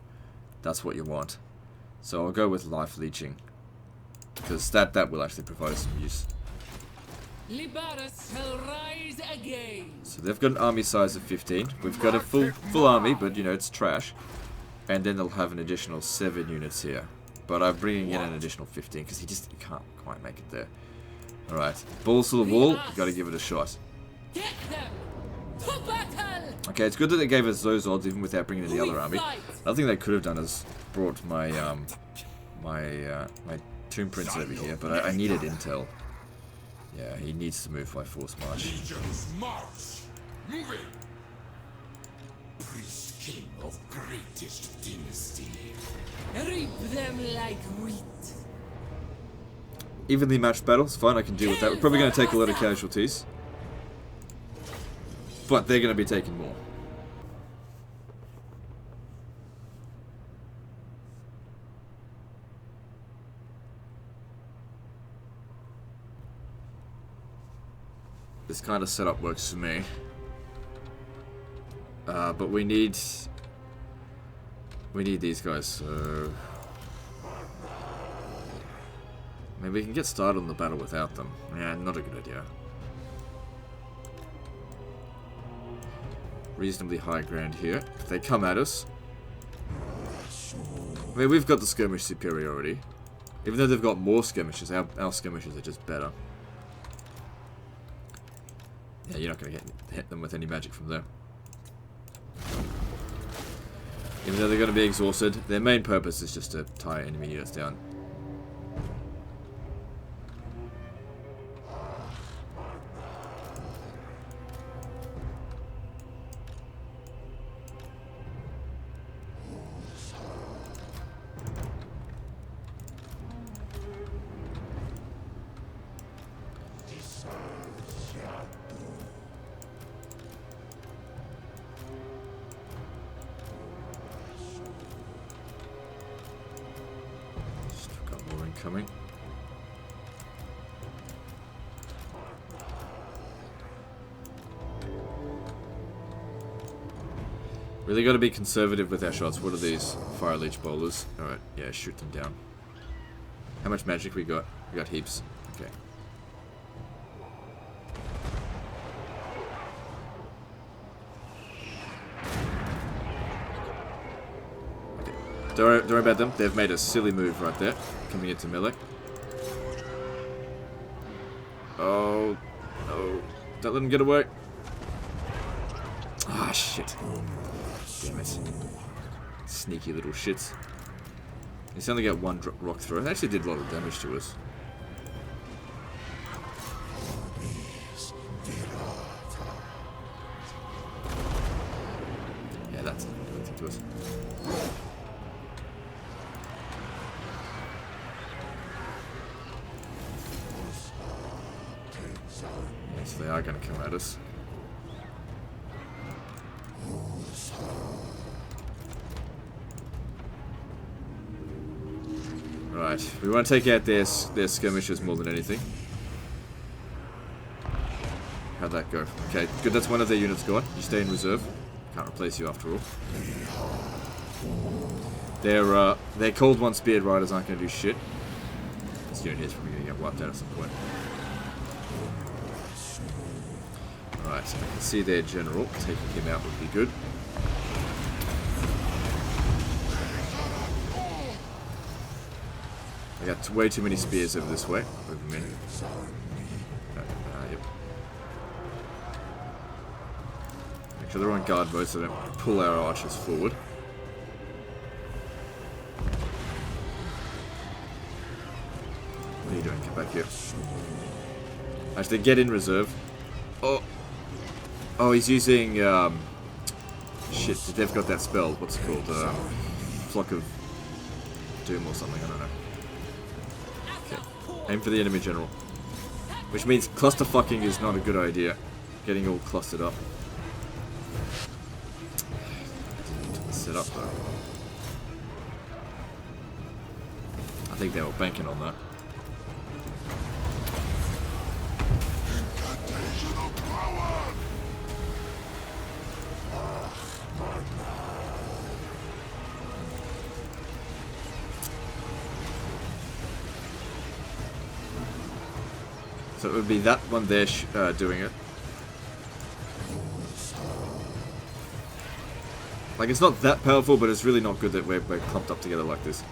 That's what you want. So I'll go with life leeching. Because that will actually provide some use. Libaris shall rise again. So they've got an army size of 15. We've got a full army, but you know, it's trash. And then they'll have an additional 7 units here. But I'm bringing in an additional 15 because he can't quite make it there. Alright, balls to the wall, you gotta give it a shot. Get them to battle. Okay, it's good that they gave us those odds even without bringing in the other army. Another thing they could have done is brought my my Tomb Prince over here, but I needed intel. Yeah, he needs to move by force march. Legions march! Moving! Priest king of greatest dynasty. Reap them like wheat. Evenly matched battles, fine, I can deal with that. We're probably going to take a lot of casualties. But they're going to be taking more. This kind of setup works for me. But we need these guys, so maybe we can get started on the battle without them. Yeah, not a good idea. Reasonably high ground here. If they come at us, I mean, we've got the skirmish superiority. Even though they've got more skirmishes, our skirmishes are just better. Yeah, you're not going to hit them with any magic from there. Even though they're going to be exhausted, their main purpose is just to tie enemy units down. Coming. Really got to be conservative with our shots. What are these? Fire leech bowlers. Alright, yeah, shoot them down. How much magic we got? We got heaps. Okay. Don't worry about them. They've made a silly move right there. Coming into melee. Oh, no. Don't let them get away. Ah, shit. Damn it. Sneaky little shits. He's only got one rock throw. It actually did a lot of damage to us. Yeah, that's nothing to us. So they are going to come at us. Right, we want to take out their skirmishers more than anything. How'd that go? Okay, good, that's one of their units gone. You stay in reserve. Can't replace you after all. Their cold one speared riders aren't going to do shit. This unit here is probably going to get wiped out at some point. Alright, so I can see their general. Taking him out would be good. I got way too many spears over this way. Over me. Yep. Make sure they're on guard mode so they don't pull our archers forward. What are you doing? Come back here. Actually, get in reserve. Oh! Oh, he's using, shit, they've got that spell. What's it called? Flock of Doom or something, I don't know. Okay. Aim for the enemy general. Which means clusterfucking is not a good idea. Getting all clustered up. Set up though. I think they were banking on that. So it would be that one there doing it. Like, it's not that powerful, but it's really not good that we're clumped up together like this.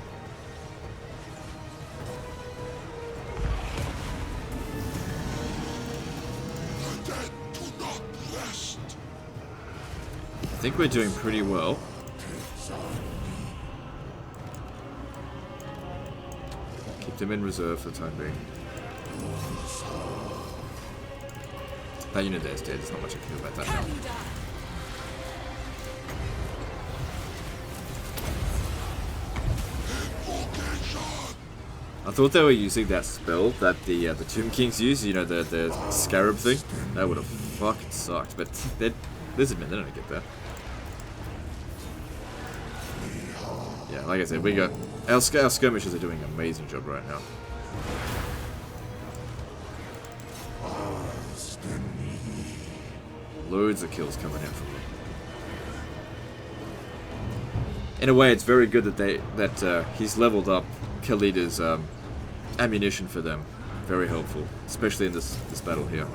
I think we're doing pretty well. Keep them in reserve for the time being. That unit there is dead. There's not much I can do about that now. I thought they were using that spell that the Tomb Kings use, you know, the scarab thing. That would have fucking sucked, but Lizardmen, they don't get that. Yeah, like I said, we got our skirmishers are doing an amazing job right now. Loads of kills coming in from them. In a way, it's very good that he's leveled up Khalida's ammunition for them. Very helpful, especially in this battle here.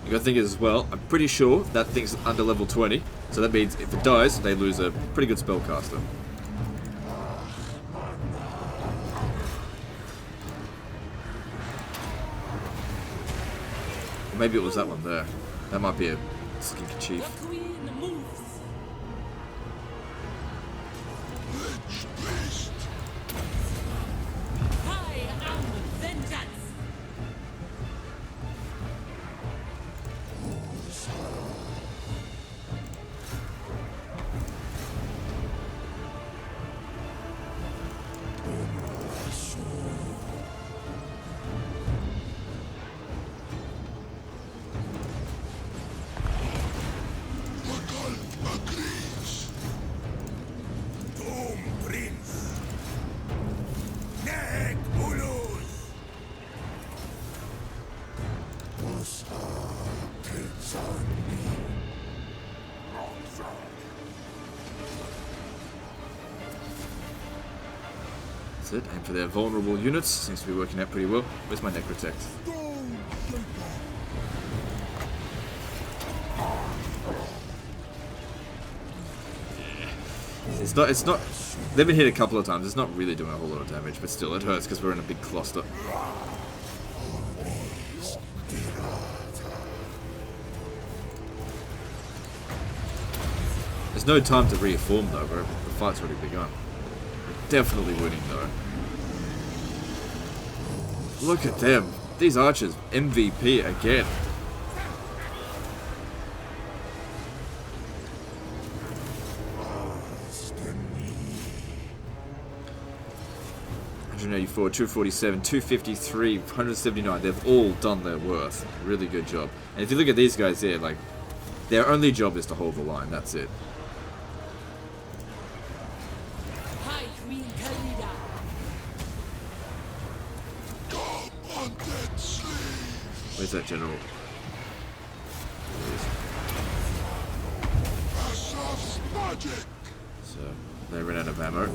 You gotta think as well, I'm pretty sure that thing's under level 20, so that means if it dies, they lose a pretty good spellcaster. Or maybe it was that one there. That might be a skink chief. That's it. Aim for their vulnerable units. Seems to be working out pretty well. Where's my necrotect? It's not. They've been hit a couple of times. It's not really doing a whole lot of damage, but still, it hurts because we're in a big cluster. There's no time to reform though, bro. The fight's already begun. We're definitely winning though. Look at them. These archers, MVP again. $184, 247, 253, 179. They've all done their worth. Really good job. And if you look at these guys here, like, their only job is to hold the line. That's it. Hi, Queen Khalida. Where's that general? Magic. So they ran out of ammo,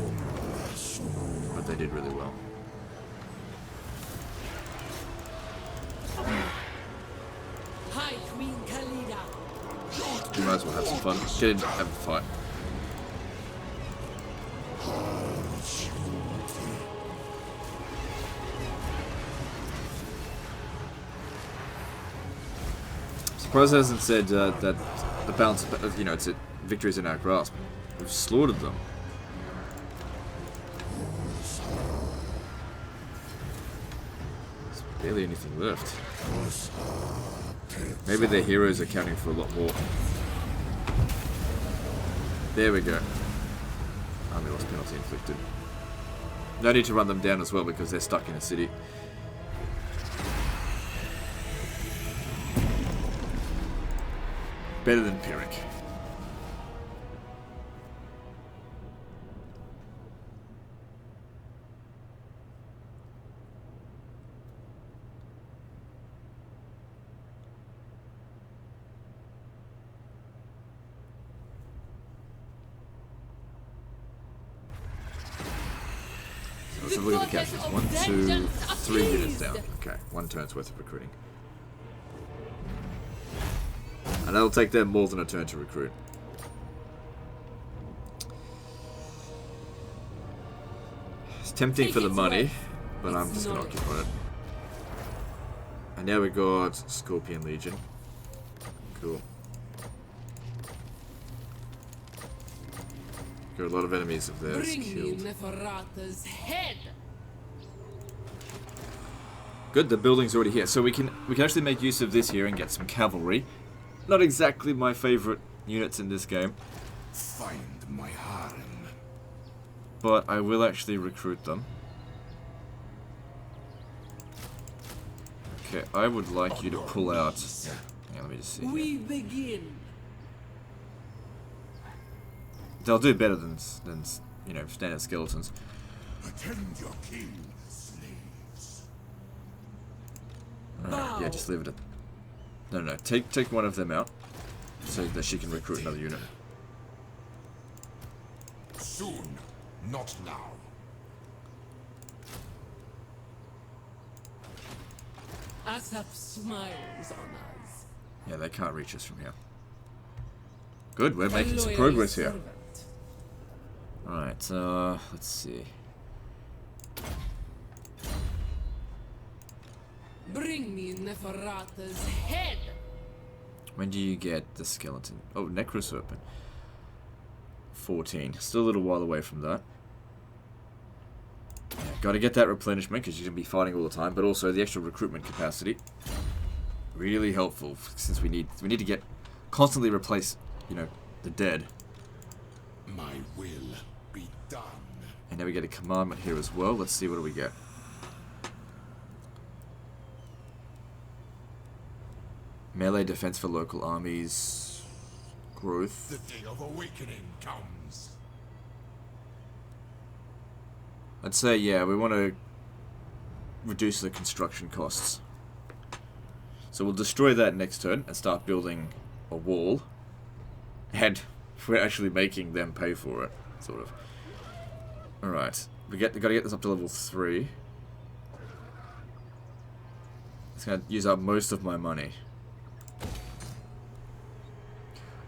but they did really well. Hi, Queen Khalida. You might as well have some fun. Get in, have a fight. Surprised it hasn't said that the balance of, you know, it's victories in our grasp. We've slaughtered them. There's barely anything left. Maybe their heroes are counting for a lot more. There we go. Army loss penalty inflicted. No need to run them down as well because they're stuck in a city. Better than Pyrrhic. Let's have a look at the casualties. 1, 2, 3 units down. Okay, 1 turn's worth of recruiting. And that'll take them more than a turn to recruit. It's tempting for the money, but I'm just going to occupy it. And now we got Scorpion Legion. Cool. Got a lot of enemies of theirs killed. Good, the building's already here. So we can actually make use of this here and get some cavalry. Not exactly my favorite units in this game. Find my harem. But I will actually recruit them. Okay, I would like you to pull out. Hang on, let me just see. We begin. They'll do better than you know, standard skeletons. Attend your king, slaves. Alright, yeah, just leave it at. No, take one of them out so that she can recruit another unit. Soon, not now. Asap smiles on us. Yeah, they can't reach us from here. Good, we're making some progress here. Alright, let's see. Bring me Neferata's head. When do you get the skeleton? Oh, Necroserpent. 14. Still a little while away from that. Yeah, gotta get that replenishment because you're gonna be fighting all the time, but also the extra recruitment capacity. Really helpful since we need to get constantly replace, you know, the dead. My will be done. And now we get a commandment here as well. Let's see, what do we get? Melee defense for local armies. Growth. The day of awakening comes. I'd say, yeah, we want to reduce the construction costs. So we'll destroy that next turn and start building a wall. And we're actually making them pay for it, sort of. Alright, we gotta get this up to level 3. It's gonna use up most of my money.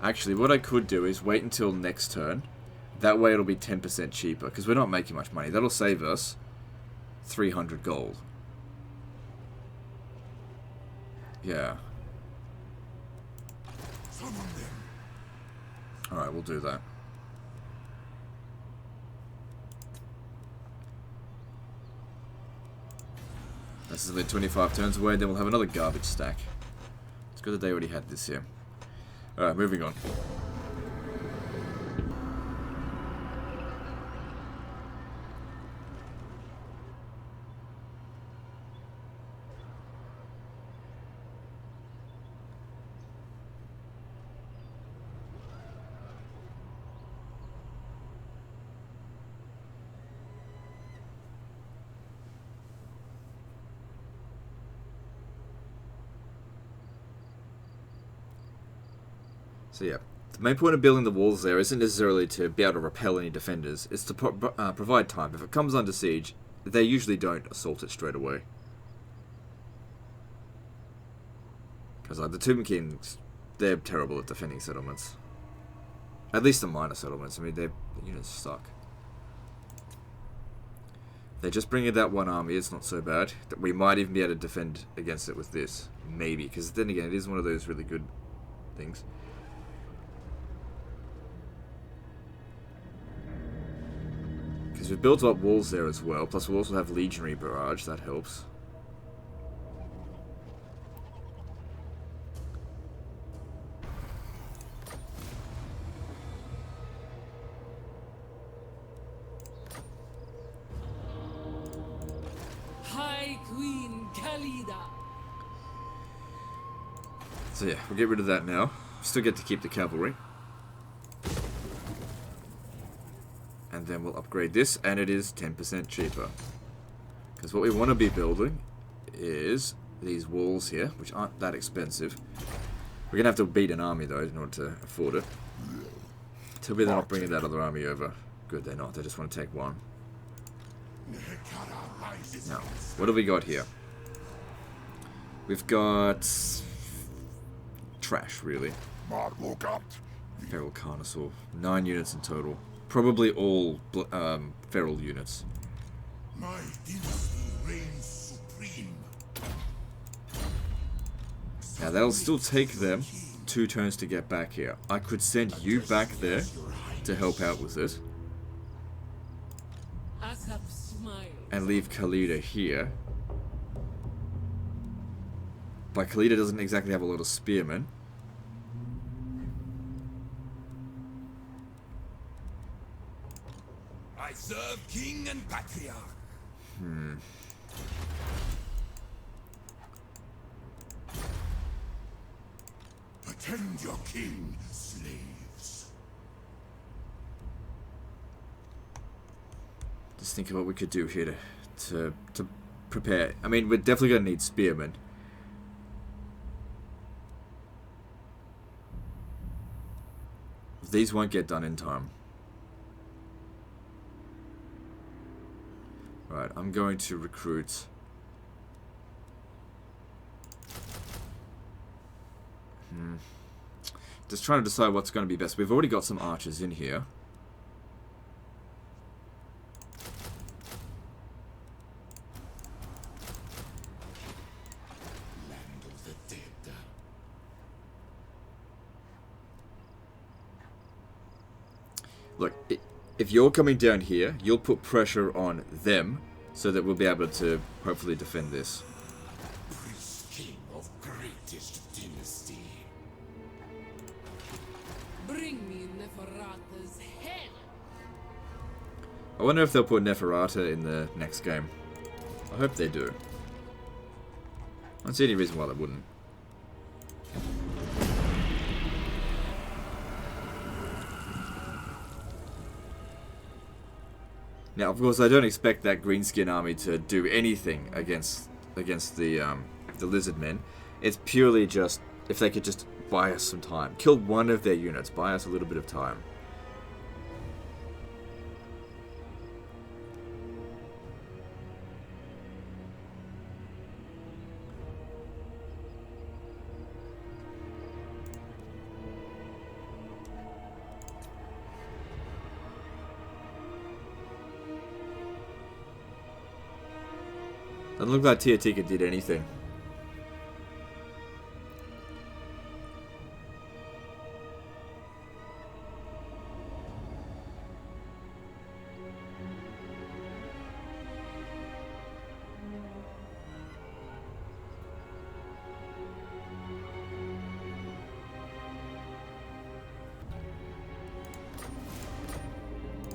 Actually, what I could do is wait until next turn. That way it'll be 10% cheaper, because we're not making much money. That'll save us 300 gold. Yeah. Summon them. Alright, we'll do that. This is only 25 turns away, then we'll have another garbage stack. It's good that they already had this here. Alright, moving on. So yeah, the main point of building the walls there isn't necessarily to be able to repel any defenders. It's to provide time. If it comes under siege, they usually don't assault it straight away. Because the Tomb Kings, they're terrible at defending settlements. At least the minor settlements. I mean, their units suck. They just bring in that one army, it's not so bad. We might even be able to defend against it with this. Maybe, because then again, it is one of those really good things. Because we've built up walls there as well, plus we'll also have legionary barrage, that helps. High Queen Khalida. So yeah, we'll get rid of that now. Still get to keep the cavalry. And then we'll upgrade this, and it is 10% cheaper. Because what we want to be building is these walls here, which aren't that expensive. We're going to have to beat an army, though, in order to afford it. Tell me they're not bringing that other army over. Good, they're not. They just want to take one. Now, what have we got here? We've got... trash, really. Feral Carnosaur. 9 units in total. Probably all feral units. My dynasty reigns supreme. Now that'll still take them 2 turns to get back here. I could send you back there to help out with it. Asap smiles. And leave Khalida here. But Khalida doesn't exactly have a lot of spearmen. I serve king and patriarch. Attend your king, slaves. Just think of what we could do here to prepare. I mean, we're definitely going to need spearmen. These won't get done in time. Right, I'm going to recruit. Just trying to decide what's going to be best. We've already got some archers in here. Land of the dead. Look, if you're coming down here, you'll put pressure on them so that we'll be able to hopefully defend this. Prince king of greatest dynasty. Bring me Neferata's head. I wonder if they'll put Neferata in the next game. I hope they do. I don't see any reason why they wouldn't. Now, of course, I don't expect that greenskin army to do anything against the lizard men. It's purely just if they could just buy us some time, kill one of their units, buy us a little bit of time. Doesn't look like Tiatika did anything.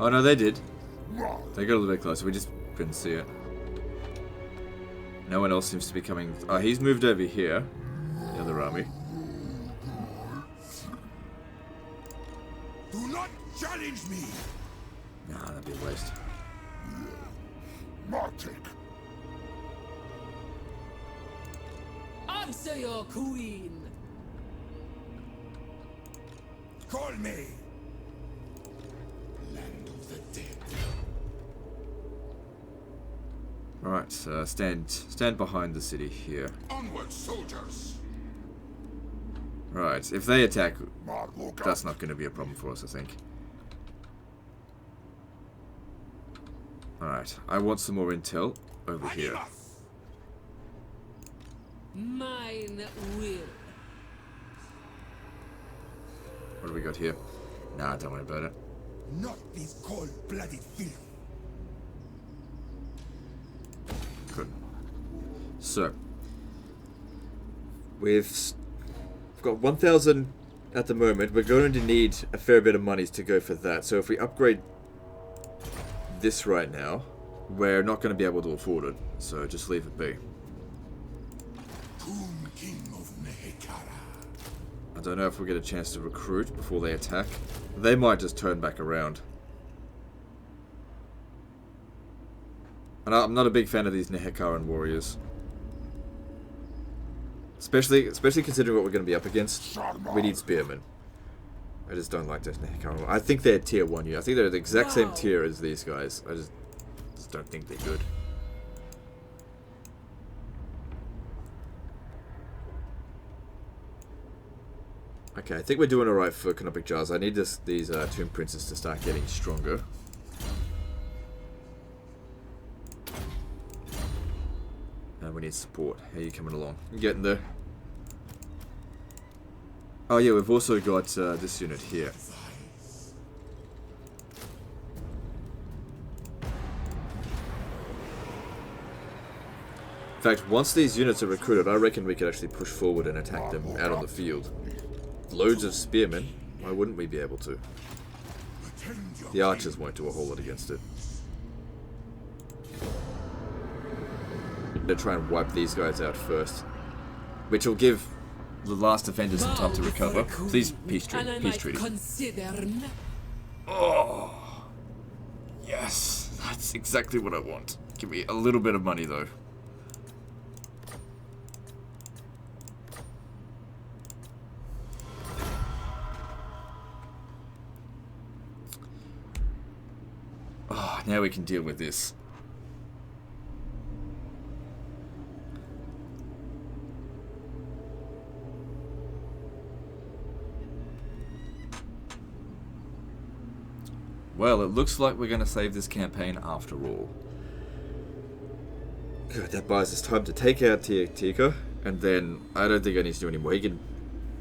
Oh no, they did. They got a little bit closer, we just couldn't see it. No one else seems to be coming. Oh, he's moved over here. The other army. Do not challenge me. Nah, that'd be a waste. Martic. Answer your queen. Call me. Land of the dead. Alright, stand behind the city here. Onward, soldiers. Right, if they attack, that's not going to be a problem for us, I think. Alright, I want some more intel over here. Mine will. What do we got here? Nah, don't worry about it. Not this cold-blooded filth. Good. So, we've got 1,000 at the moment. We're going to need a fair bit of money to go for that. So if we upgrade this right now, we're not going to be able to afford it. So just leave it be. King of Nehekara. I don't know if we'll get a chance to recruit before they attack. They might just turn back around. And I'm not a big fan of these Nehekaran warriors. Especially considering what we're going to be up against. We need spearmen. I just don't like those Nehekaran. I think they're tier 1 unit. I think they're the exact same tier as these guys. I just don't think they're good. Okay, I think we're doing alright for Canopic Jars. I need these Tomb Princes to start getting stronger. And we need support. How are you coming along? You getting there? Oh yeah, we've also got this unit here. In fact, once these units are recruited, I reckon we could actually push forward and attack them out on the field. Loads of spearmen. Why wouldn't we be able to? The archers won't do a whole lot against it. To try and wipe these guys out first, which will give the last defenders some time to recover. Please, peace treaty. Oh, yes, that's exactly what I want. Give me a little bit of money though. Oh, now we can deal with this. Well, it looks like we're going to save this campaign after all. Good, that buys us time to take out Tika, and then I don't think I need to do any more. He can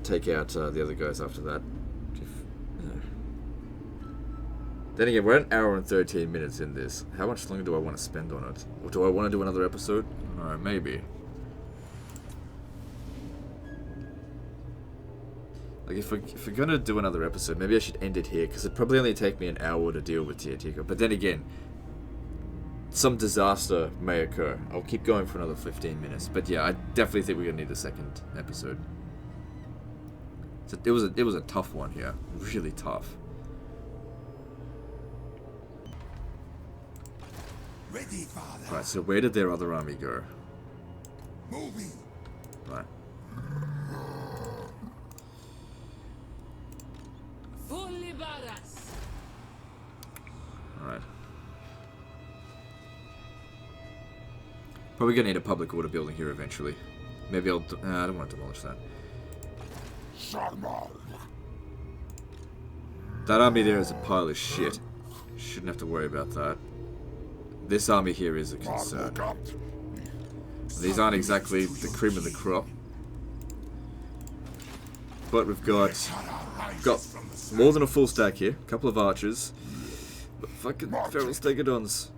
take out the other guys after that. Then again, we're an hour and 13 minutes in this. How much longer do I want to spend on it? Or do I want to do another episode? Alright, maybe. Like, if we're gonna do another episode, maybe I should end it here, because it'd probably only take me an hour to deal with Tika. But then again, some disaster may occur. I'll keep going for another 15 minutes. But yeah, I definitely think we're gonna need a second episode. So it was a tough one here. Really tough. Ready, father. Right, so where did their other army go? Moving. Right. Alright. Probably gonna need a public order building here eventually. Maybe I'll... I don't want to demolish that. That army there is a pile of shit. Shouldn't have to worry about that. This army here is a concern. These aren't exactly the cream of the crop. But we've got more than a full stack here. A couple of archers. But fucking feral stegodons.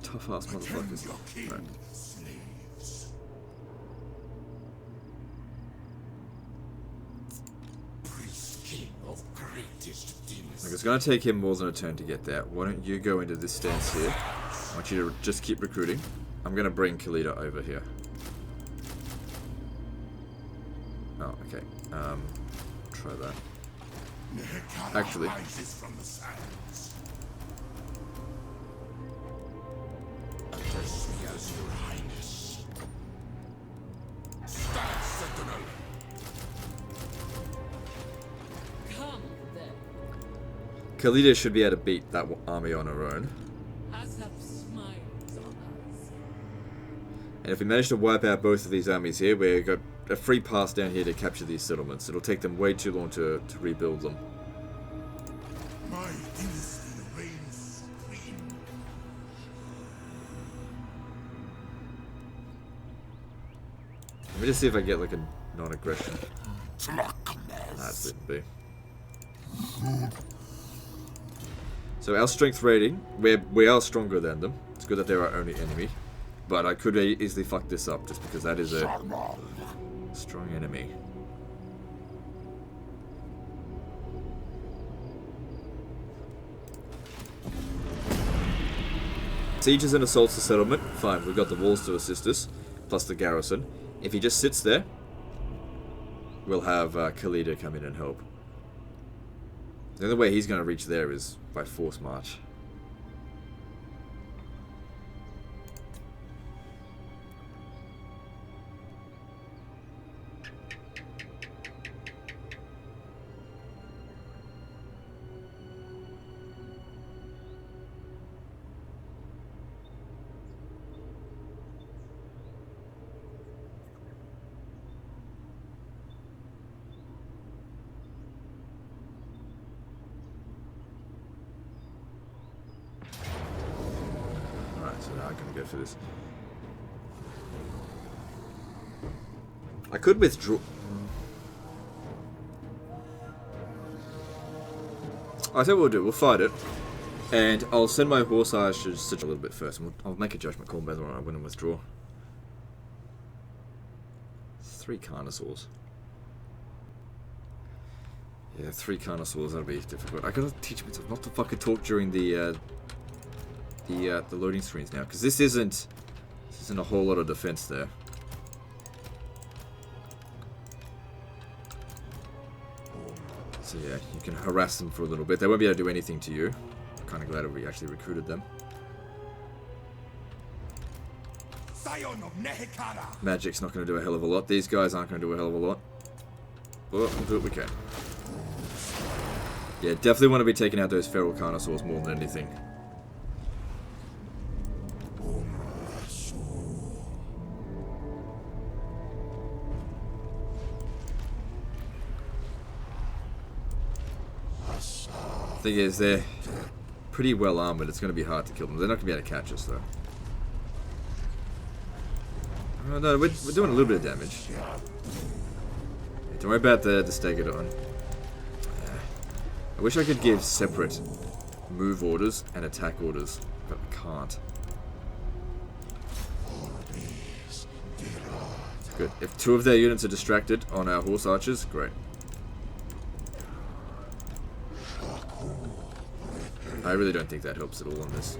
Tough ass motherfuckers. Right. Like, it's going to take him more than a turn to get there. Why don't you go into this stance here? I want you to just keep recruiting. I'm going to bring Khalida over here. Oh, okay. Try that. Actually. Come Khalida should be able to beat that army on her own. Asap smiles on us. And if we manage to wipe out both of these armies here, we've got a free pass down here to capture these settlements. It'll take them way too long to rebuild them. My dynasty reigns supreme. Let me just see if I get like a non-aggression. That's it, B. So our strength rating, we are stronger than them. It's good that they're our only enemy. But I could easily fuck this up just because that is a strong enemy. Sieges and assaults the settlement. Fine, we've got the walls to assist us, plus the garrison. If he just sits there, we'll have Khalida come in and help. The only way he's going to reach there is by force march. So now I'm going to go for this. I could withdraw. I tell you what we'll do. We'll fight it. And I'll send my horse archers a little bit first. And I'll make a judgment call whether or not I win and withdraw. 3 carnosaurs. Yeah, 3 carnosaurs. That'll be difficult. I gotta teach myself not to fucking talk during the loading screens now, because this isn't a whole lot of defense there. So yeah, you can harass them for a little bit. They won't be able to do anything to you. I'm kind of glad we actually recruited them. Magic's not going to do a hell of a lot. These guys aren't going to do a hell of a lot. But we'll do what we can. Yeah, definitely want to be taking out those feral carnosaurs more than anything. Thing is, they're pretty well armored. It's going to be hard to kill them. They're not going to be able to catch us, though. Oh, no, we're doing a little bit of damage. Yeah, don't worry about the Stegodon. I wish I could give separate move orders and attack orders, but I can't. Good. If 2 of their units are distracted on our horse archers, great. I really don't think that helps at all on this.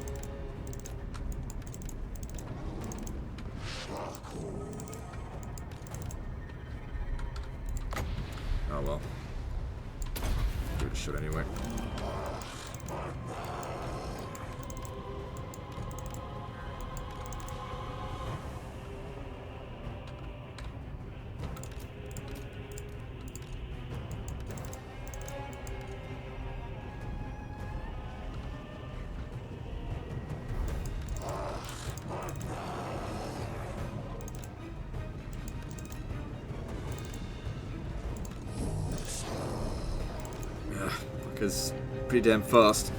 Oh well. Give it a shot anyway. Because pretty damn fast.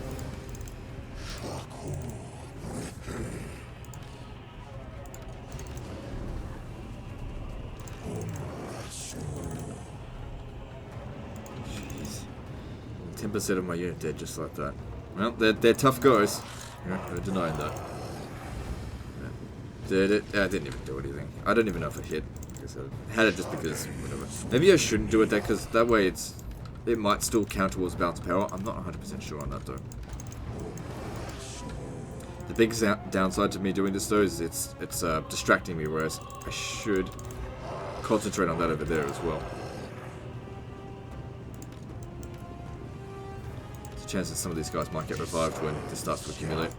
Jeez. 10% of my unit dead just like that. Well, they're tough guys. Yeah, no denying that. Yeah. I didn't even do anything. I don't even know if I hit. I had it just because, whatever. Maybe I shouldn't do it there, because that way it might still count towards balance power. I'm not 100% sure on that, though. The big downside to me doing this, though, is it's distracting me, whereas I should concentrate on that over there as well. There's a chance that some of these guys might get revived when this starts to accumulate.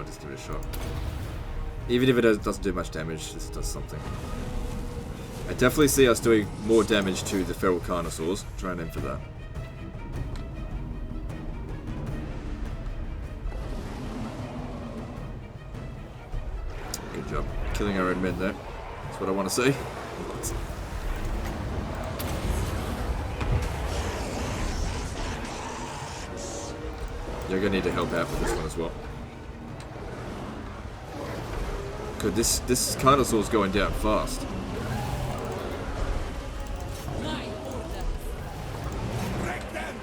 just give it a shot. Even if it doesn't do much damage, this does something. I definitely see us doing more damage to the feral carnosaurs. Try and aim for that. Good job. Killing our own men there. That's what I want to see. You're gonna need to help out with this one as well. Good, this carnosaur's going down fast. My orders. Break them!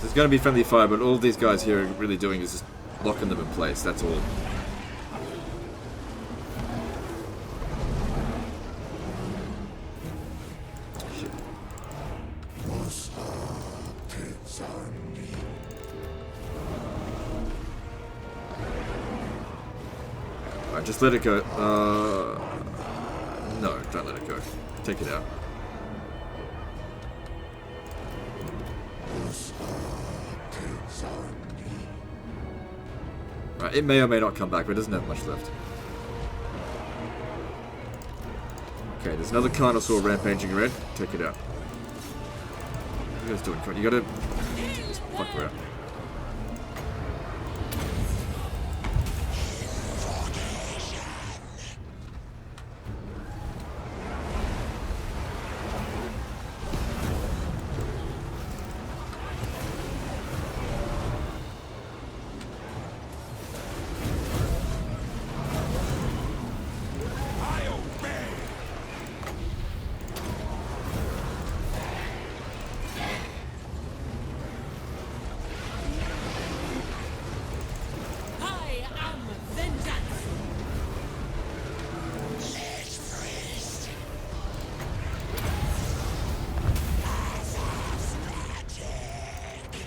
There's gonna be friendly fire, but all these guys here are really doing is just locking them in place, that's all. Alright, just let it go. No, don't let it go. Take it out. Right, it may or may not come back, but it doesn't have much left. Okay, there's another Carnosaur rampaging around. Take it out. What are you guys doing? You gotta just fuck her out. I am vengeance.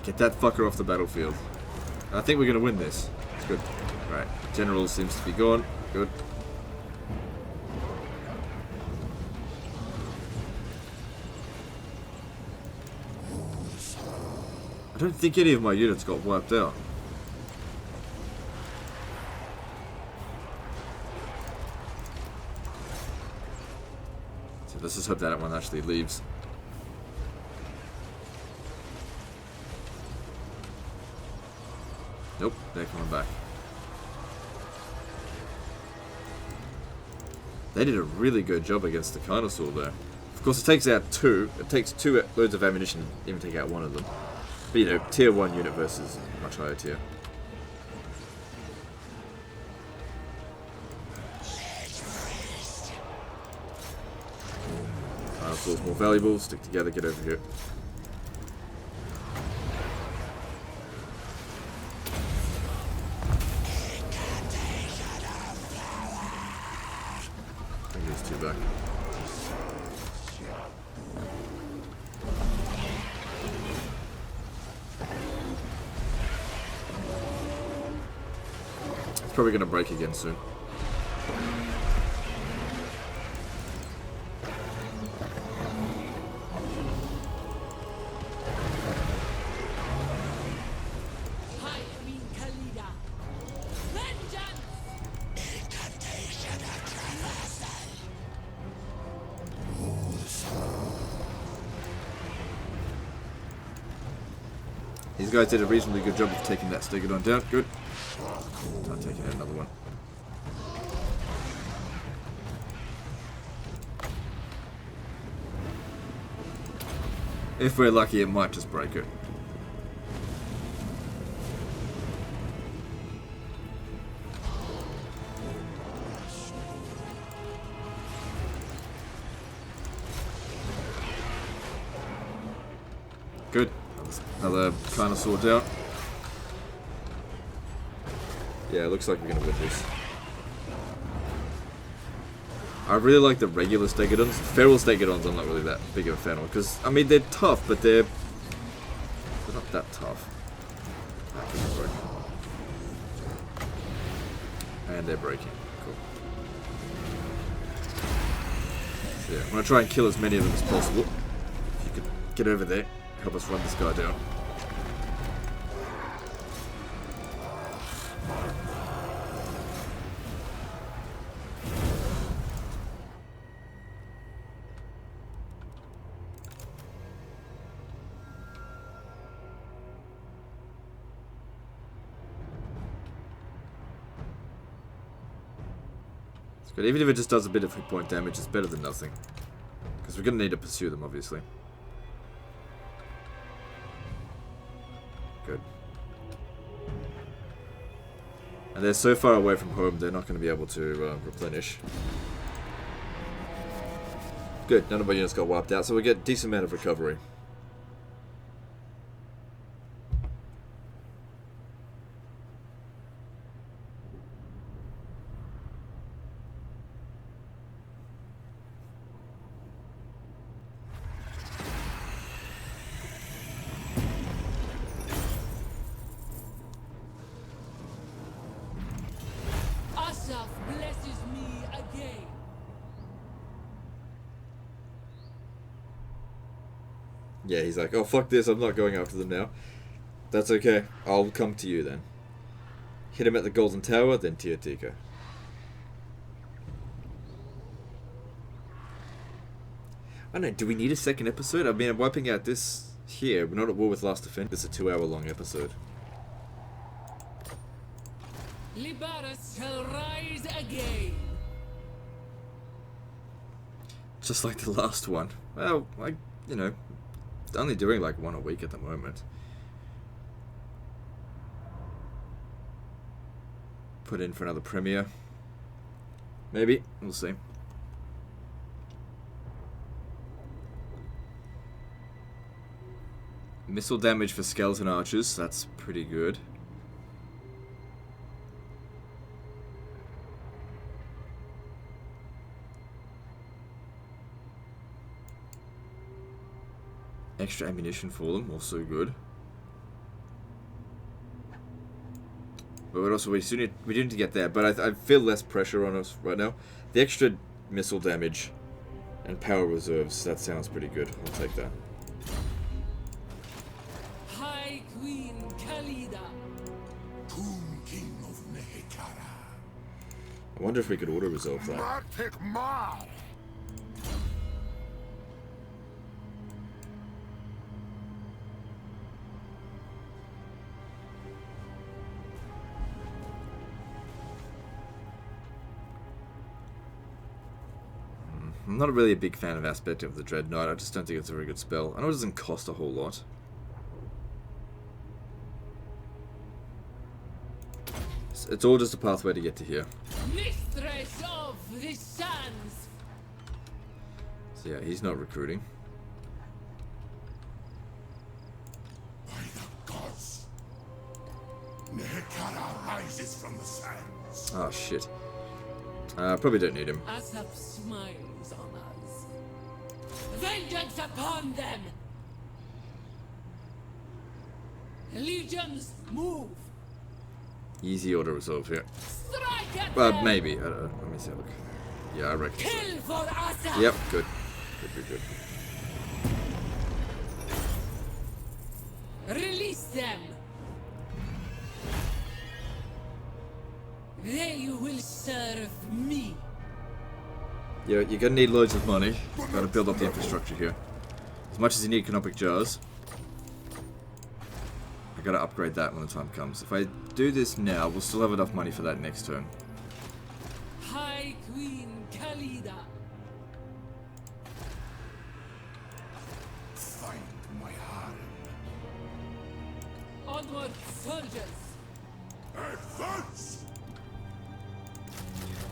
Get that fucker off the battlefield. I think we're gonna win this. It's good. Right, General seems to be gone. Good. I don't think any of my units got wiped out. So let's just hope that one actually leaves. Nope, they're coming back. They did a really good job against the Carnosaur there. Of course, it takes out two. It takes two loads of ammunition to even take out one of them. But you know, tier 1 unit versus much higher tier. Carnosaur's more valuable. Stick together, get over here. Bring these two back. It's probably going to break again soon. I mean Khalida. Vengeance. These guys did a reasonably good job of taking that Stegodon down. Good. I'm taking out another one. If we're lucky, it might just break it. Good. Another Carnosaur down. Yeah, it looks like we're going to win this. I really like the regular Stegodons. Feral Stegodons I'm not really that big of a fan of. Because, I mean, they're tough, but they're not that tough. And they're breaking. Cool. So yeah, I'm going to try and kill as many of them as possible. If you could get over there, help us run this guy down. But even if it just does a bit of hit point damage, it's better than nothing. Because we're going to need to pursue them, obviously. Good. And they're so far away from home, they're not going to be able to replenish. Good, none of my units got wiped out, so we get a decent amount of recovery. Blesses me again. Yeah, he's like, oh fuck this, I'm not going after them now. That's okay, I'll come to you then. Hit him at the Golden Tower, then Tiotika. I don't know, do we need a second episode? I mean, I'm wiping out this here. We're not at war with Last Defense. It's a 2-hour-long episode. Libaris shall rise again. Just like the last one. Well, you know, only doing like one a week at the moment. Put in for another premiere. Maybe. We'll see. Missile damage for skeleton archers. That's pretty good. Extra ammunition for them, also good. But also we do need to get there. But I feel less pressure on us right now. The extra missile damage and power reserves, that sounds pretty good. I'll take that. High Queen Khalida. Tomb King of Nehekara. I wonder if we could auto-resolve that. Martek Mar. I'm not really a big fan of Aspect of the Dreadnought. I just don't think it's a very good spell. I know it doesn't cost a whole lot. It's all just a pathway to get to here. Mistress of the sands. So yeah, he's not recruiting. By the gods. Nehekara rises from the sands. Oh shit. Probably don't need him. Asap smiles on us. Vengeance upon them! Legions, move! Easy auto resolve here. Strike at them! Maybe. I don't know. Let me see a look. Yeah, I reckon so. Kill for Asap! Yep, good. Good. Release them! They will serve me. Yeah, you're gonna need loads of money. Gotta build up the infrastructure here. As much as you need economic jars. I gotta upgrade that when the time comes. If I do this now, we'll still have enough money for that next turn. High Queen Khalida. Find my harem. Onward, soldiers. Advance!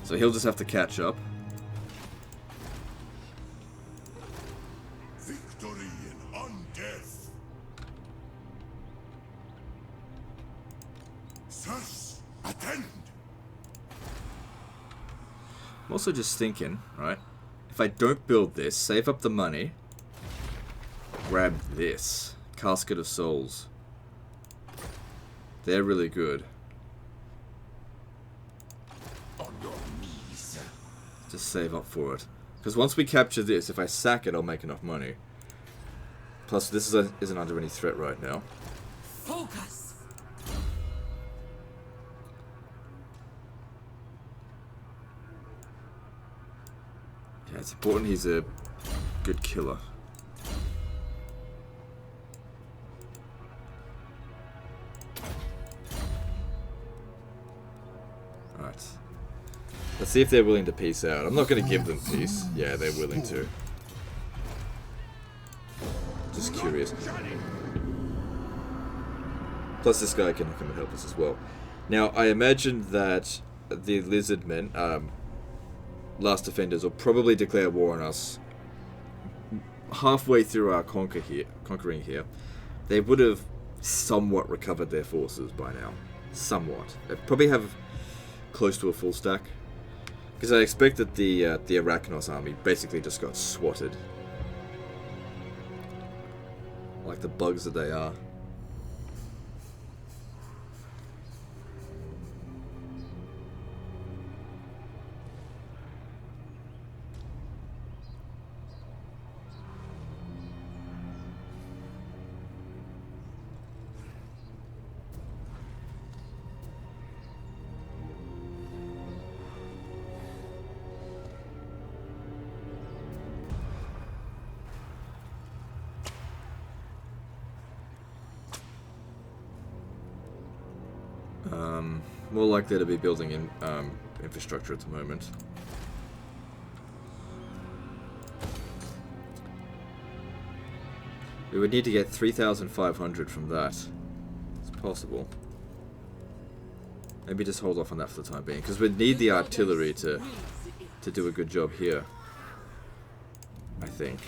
So he'll just have to catch up. Victory in undeath. Sirs, attend. I'm also just thinking, right? If I don't build this, save up the money, grab this. Casket of Souls. They're really good. On your knees. Just save up for it. Because once we capture this, if I sack it, I'll make enough money. Plus, this isn't under any threat right now. Focus. Yeah, it's important he's a good killer. Alright. Let's see if they're willing to peace out. I'm not going to give them peace. Yeah, they're willing to. Just curious. Plus this guy can come and help us as well. Now, I imagine that the lizardmen, last defenders, will probably declare war on us halfway through our conquering here. They would have somewhat recovered their forces by now. Somewhat. They probably have close to a full stack. Because I expect that the Arachnos army basically just got swatted. Like the bugs that they are. More likely to be building in infrastructure at the moment. We would need to get 3,500 from that. It's possible. Maybe just hold off on that for the time being, because we'd need the artillery to do a good job here. I think.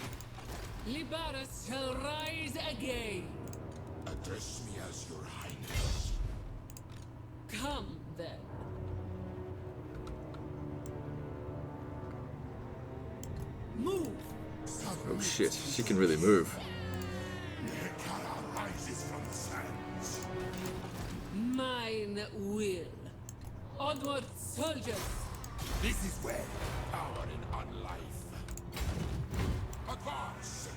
Libaris shall rise again. Address me as your highness. Come then. Move. Oh shit, she can really move. Nekara rises from the sands. Mine will. Onward, soldiers. This is where power and unlife. Advance.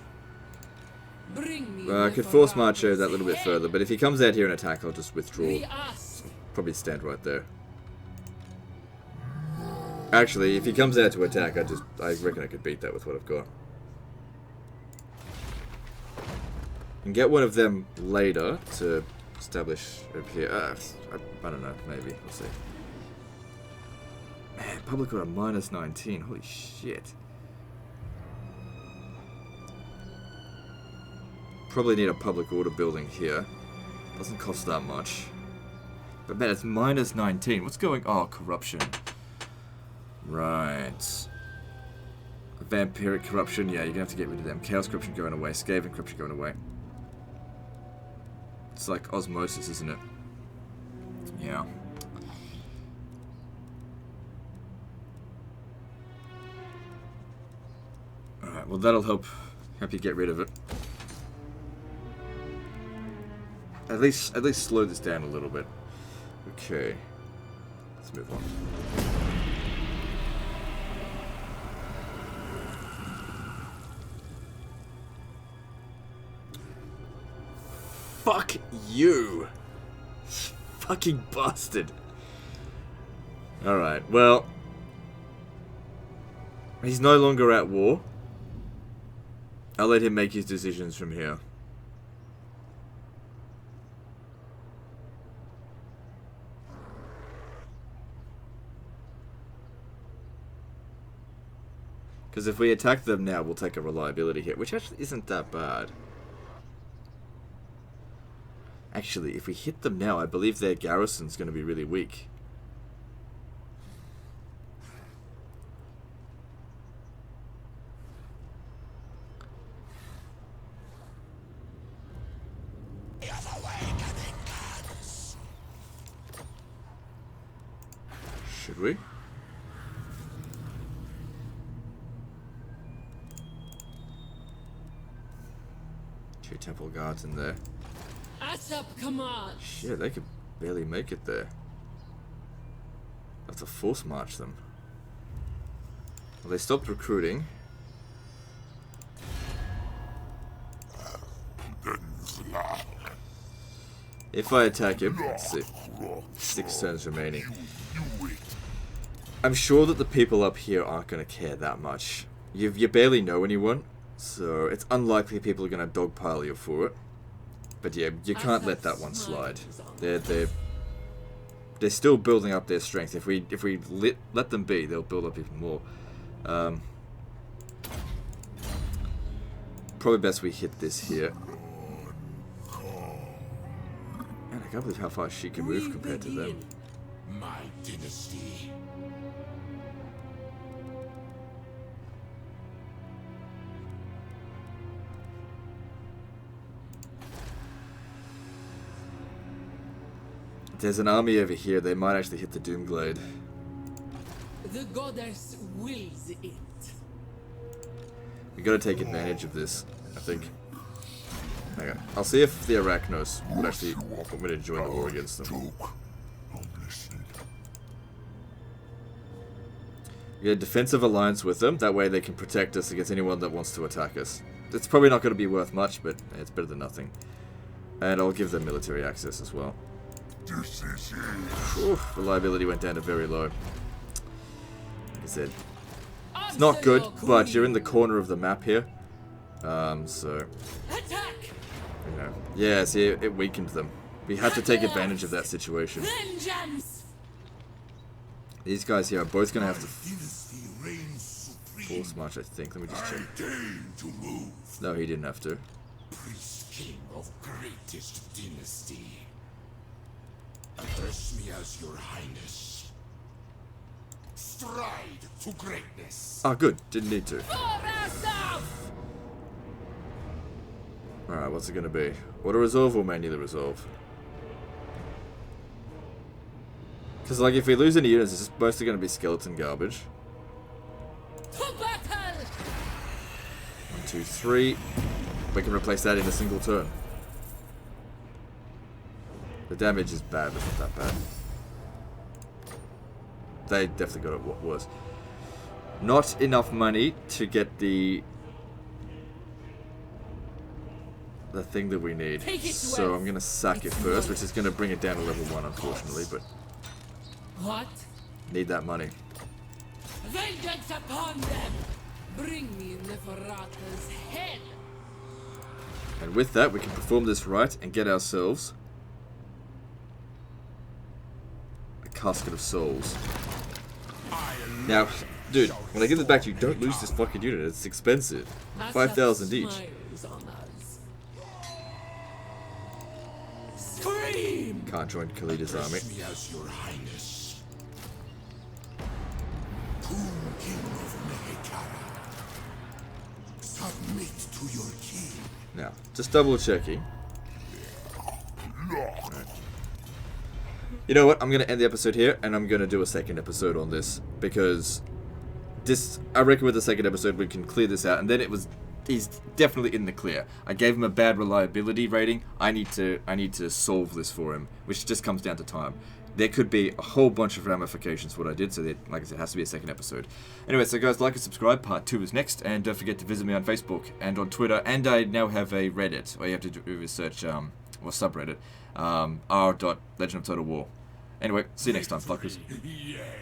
Bring me. I could force march over that little bit further, but if he comes out here and attack, I'll just withdraw. Re-ask. Probably stand right there. Actually, if he comes out to attack, I reckon I could beat that with what I've got. And get one of them later to establish over here. I don't know, maybe. We'll see. Man, public order minus 19. Holy shit. Probably need a public order building here. Doesn't cost that much. But man, it's minus 19. What's going on? Oh, corruption. Right. Vampiric corruption. Yeah, you're gonna have to get rid of them. Chaos corruption going away. Skaven corruption going away. It's like osmosis, isn't it? Yeah. Alright, well that'll help you get rid of it. At least slow this down a little bit. Okay. Let's move on. Fuck you! Fucking bastard. Alright, well. He's no longer at war. I'll let him make his decisions from here. Because if we attack them now, we'll take a reliability hit, which actually isn't that bad. Actually, if we hit them now, I believe their garrison's going to be really weak. Should we? Two temple guards in there. Asap command. Shit, they could barely make it there. I'll have to force march them. Well, they stopped recruiting. If I attack him, let's see. 6 turns remaining. I'm sure that the people up here aren't going to care that much. You barely know anyone, so it's unlikely people are going to dogpile you for it. But yeah, you can't let that one slide. They're still building up their strength. If we let them be, they'll build up even more. Probably best we hit this here. Man, I can't believe how far she can move compared to them. My dynasty. There's an army over here. They might actually hit the Doomglade. The goddess wills it. We gotta take advantage of this, I think. Hang on. I'll see if the Arachnos would actually want me to join the war against them. We get a defensive alliance with them. That way they can protect us against anyone that wants to attack us. It's probably not going to be worth much, but it's better than nothing. And I'll give them military access as well. Oof, reliability went down to very low. Like I said, it's not good, but you're in the corner of the map here. So, Attack! you know, yeah, see, it weakened them. We had to take advantage of that situation. Vengeance! These guys here are both going to have to force march, I think. Let me just check. No, he didn't have to. Priest king of greatest dynasty. Address me as your highness. Stride to greatness. Oh, good. Didn't need to. For ourselves! Alright, what's it going to be? Auto resolve or manually resolve? Because, like, if we lose any units, it's mostly going to be skeleton garbage. To battle! 1, 2, 3. We can replace that in a single turn. The damage is bad, but not that bad. They definitely got it worse. Not enough money to get the thing that we need. So I'm going to sack it first, which is going to bring it down to level 1, unfortunately, but What? need that money. Vengeance upon them! Bring me Neferata's head! And with that, we can perform this rite and get ourselves a casket of souls. Now, dude, when I give this back to you, don't lose this fucking unit. It's expensive. 5,000 each. Smiles on us. Scream! Can't join Khalida's army. Address me as your highness. Tomb king of Mehekara. Submit to your king. Now, just double checking. You know what? I'm going to end the episode here, and I'm going to do a second episode on this, because this, I reckon with the second episode we can clear this out, and then he's definitely in the clear. I gave him a bad reliability rating. I need to solve this for him, which just comes down to time. There could be a whole bunch of ramifications for what I did, so that, like I said, it has to be a second episode. Anyway, so guys, like and subscribe. Part 2 is next, and don't forget to visit me on Facebook and on Twitter, and I now have a Reddit. All you have to do is search, or subreddit, r.legendoftotalwar. Anyway, see you next time, fuckers. Yeah.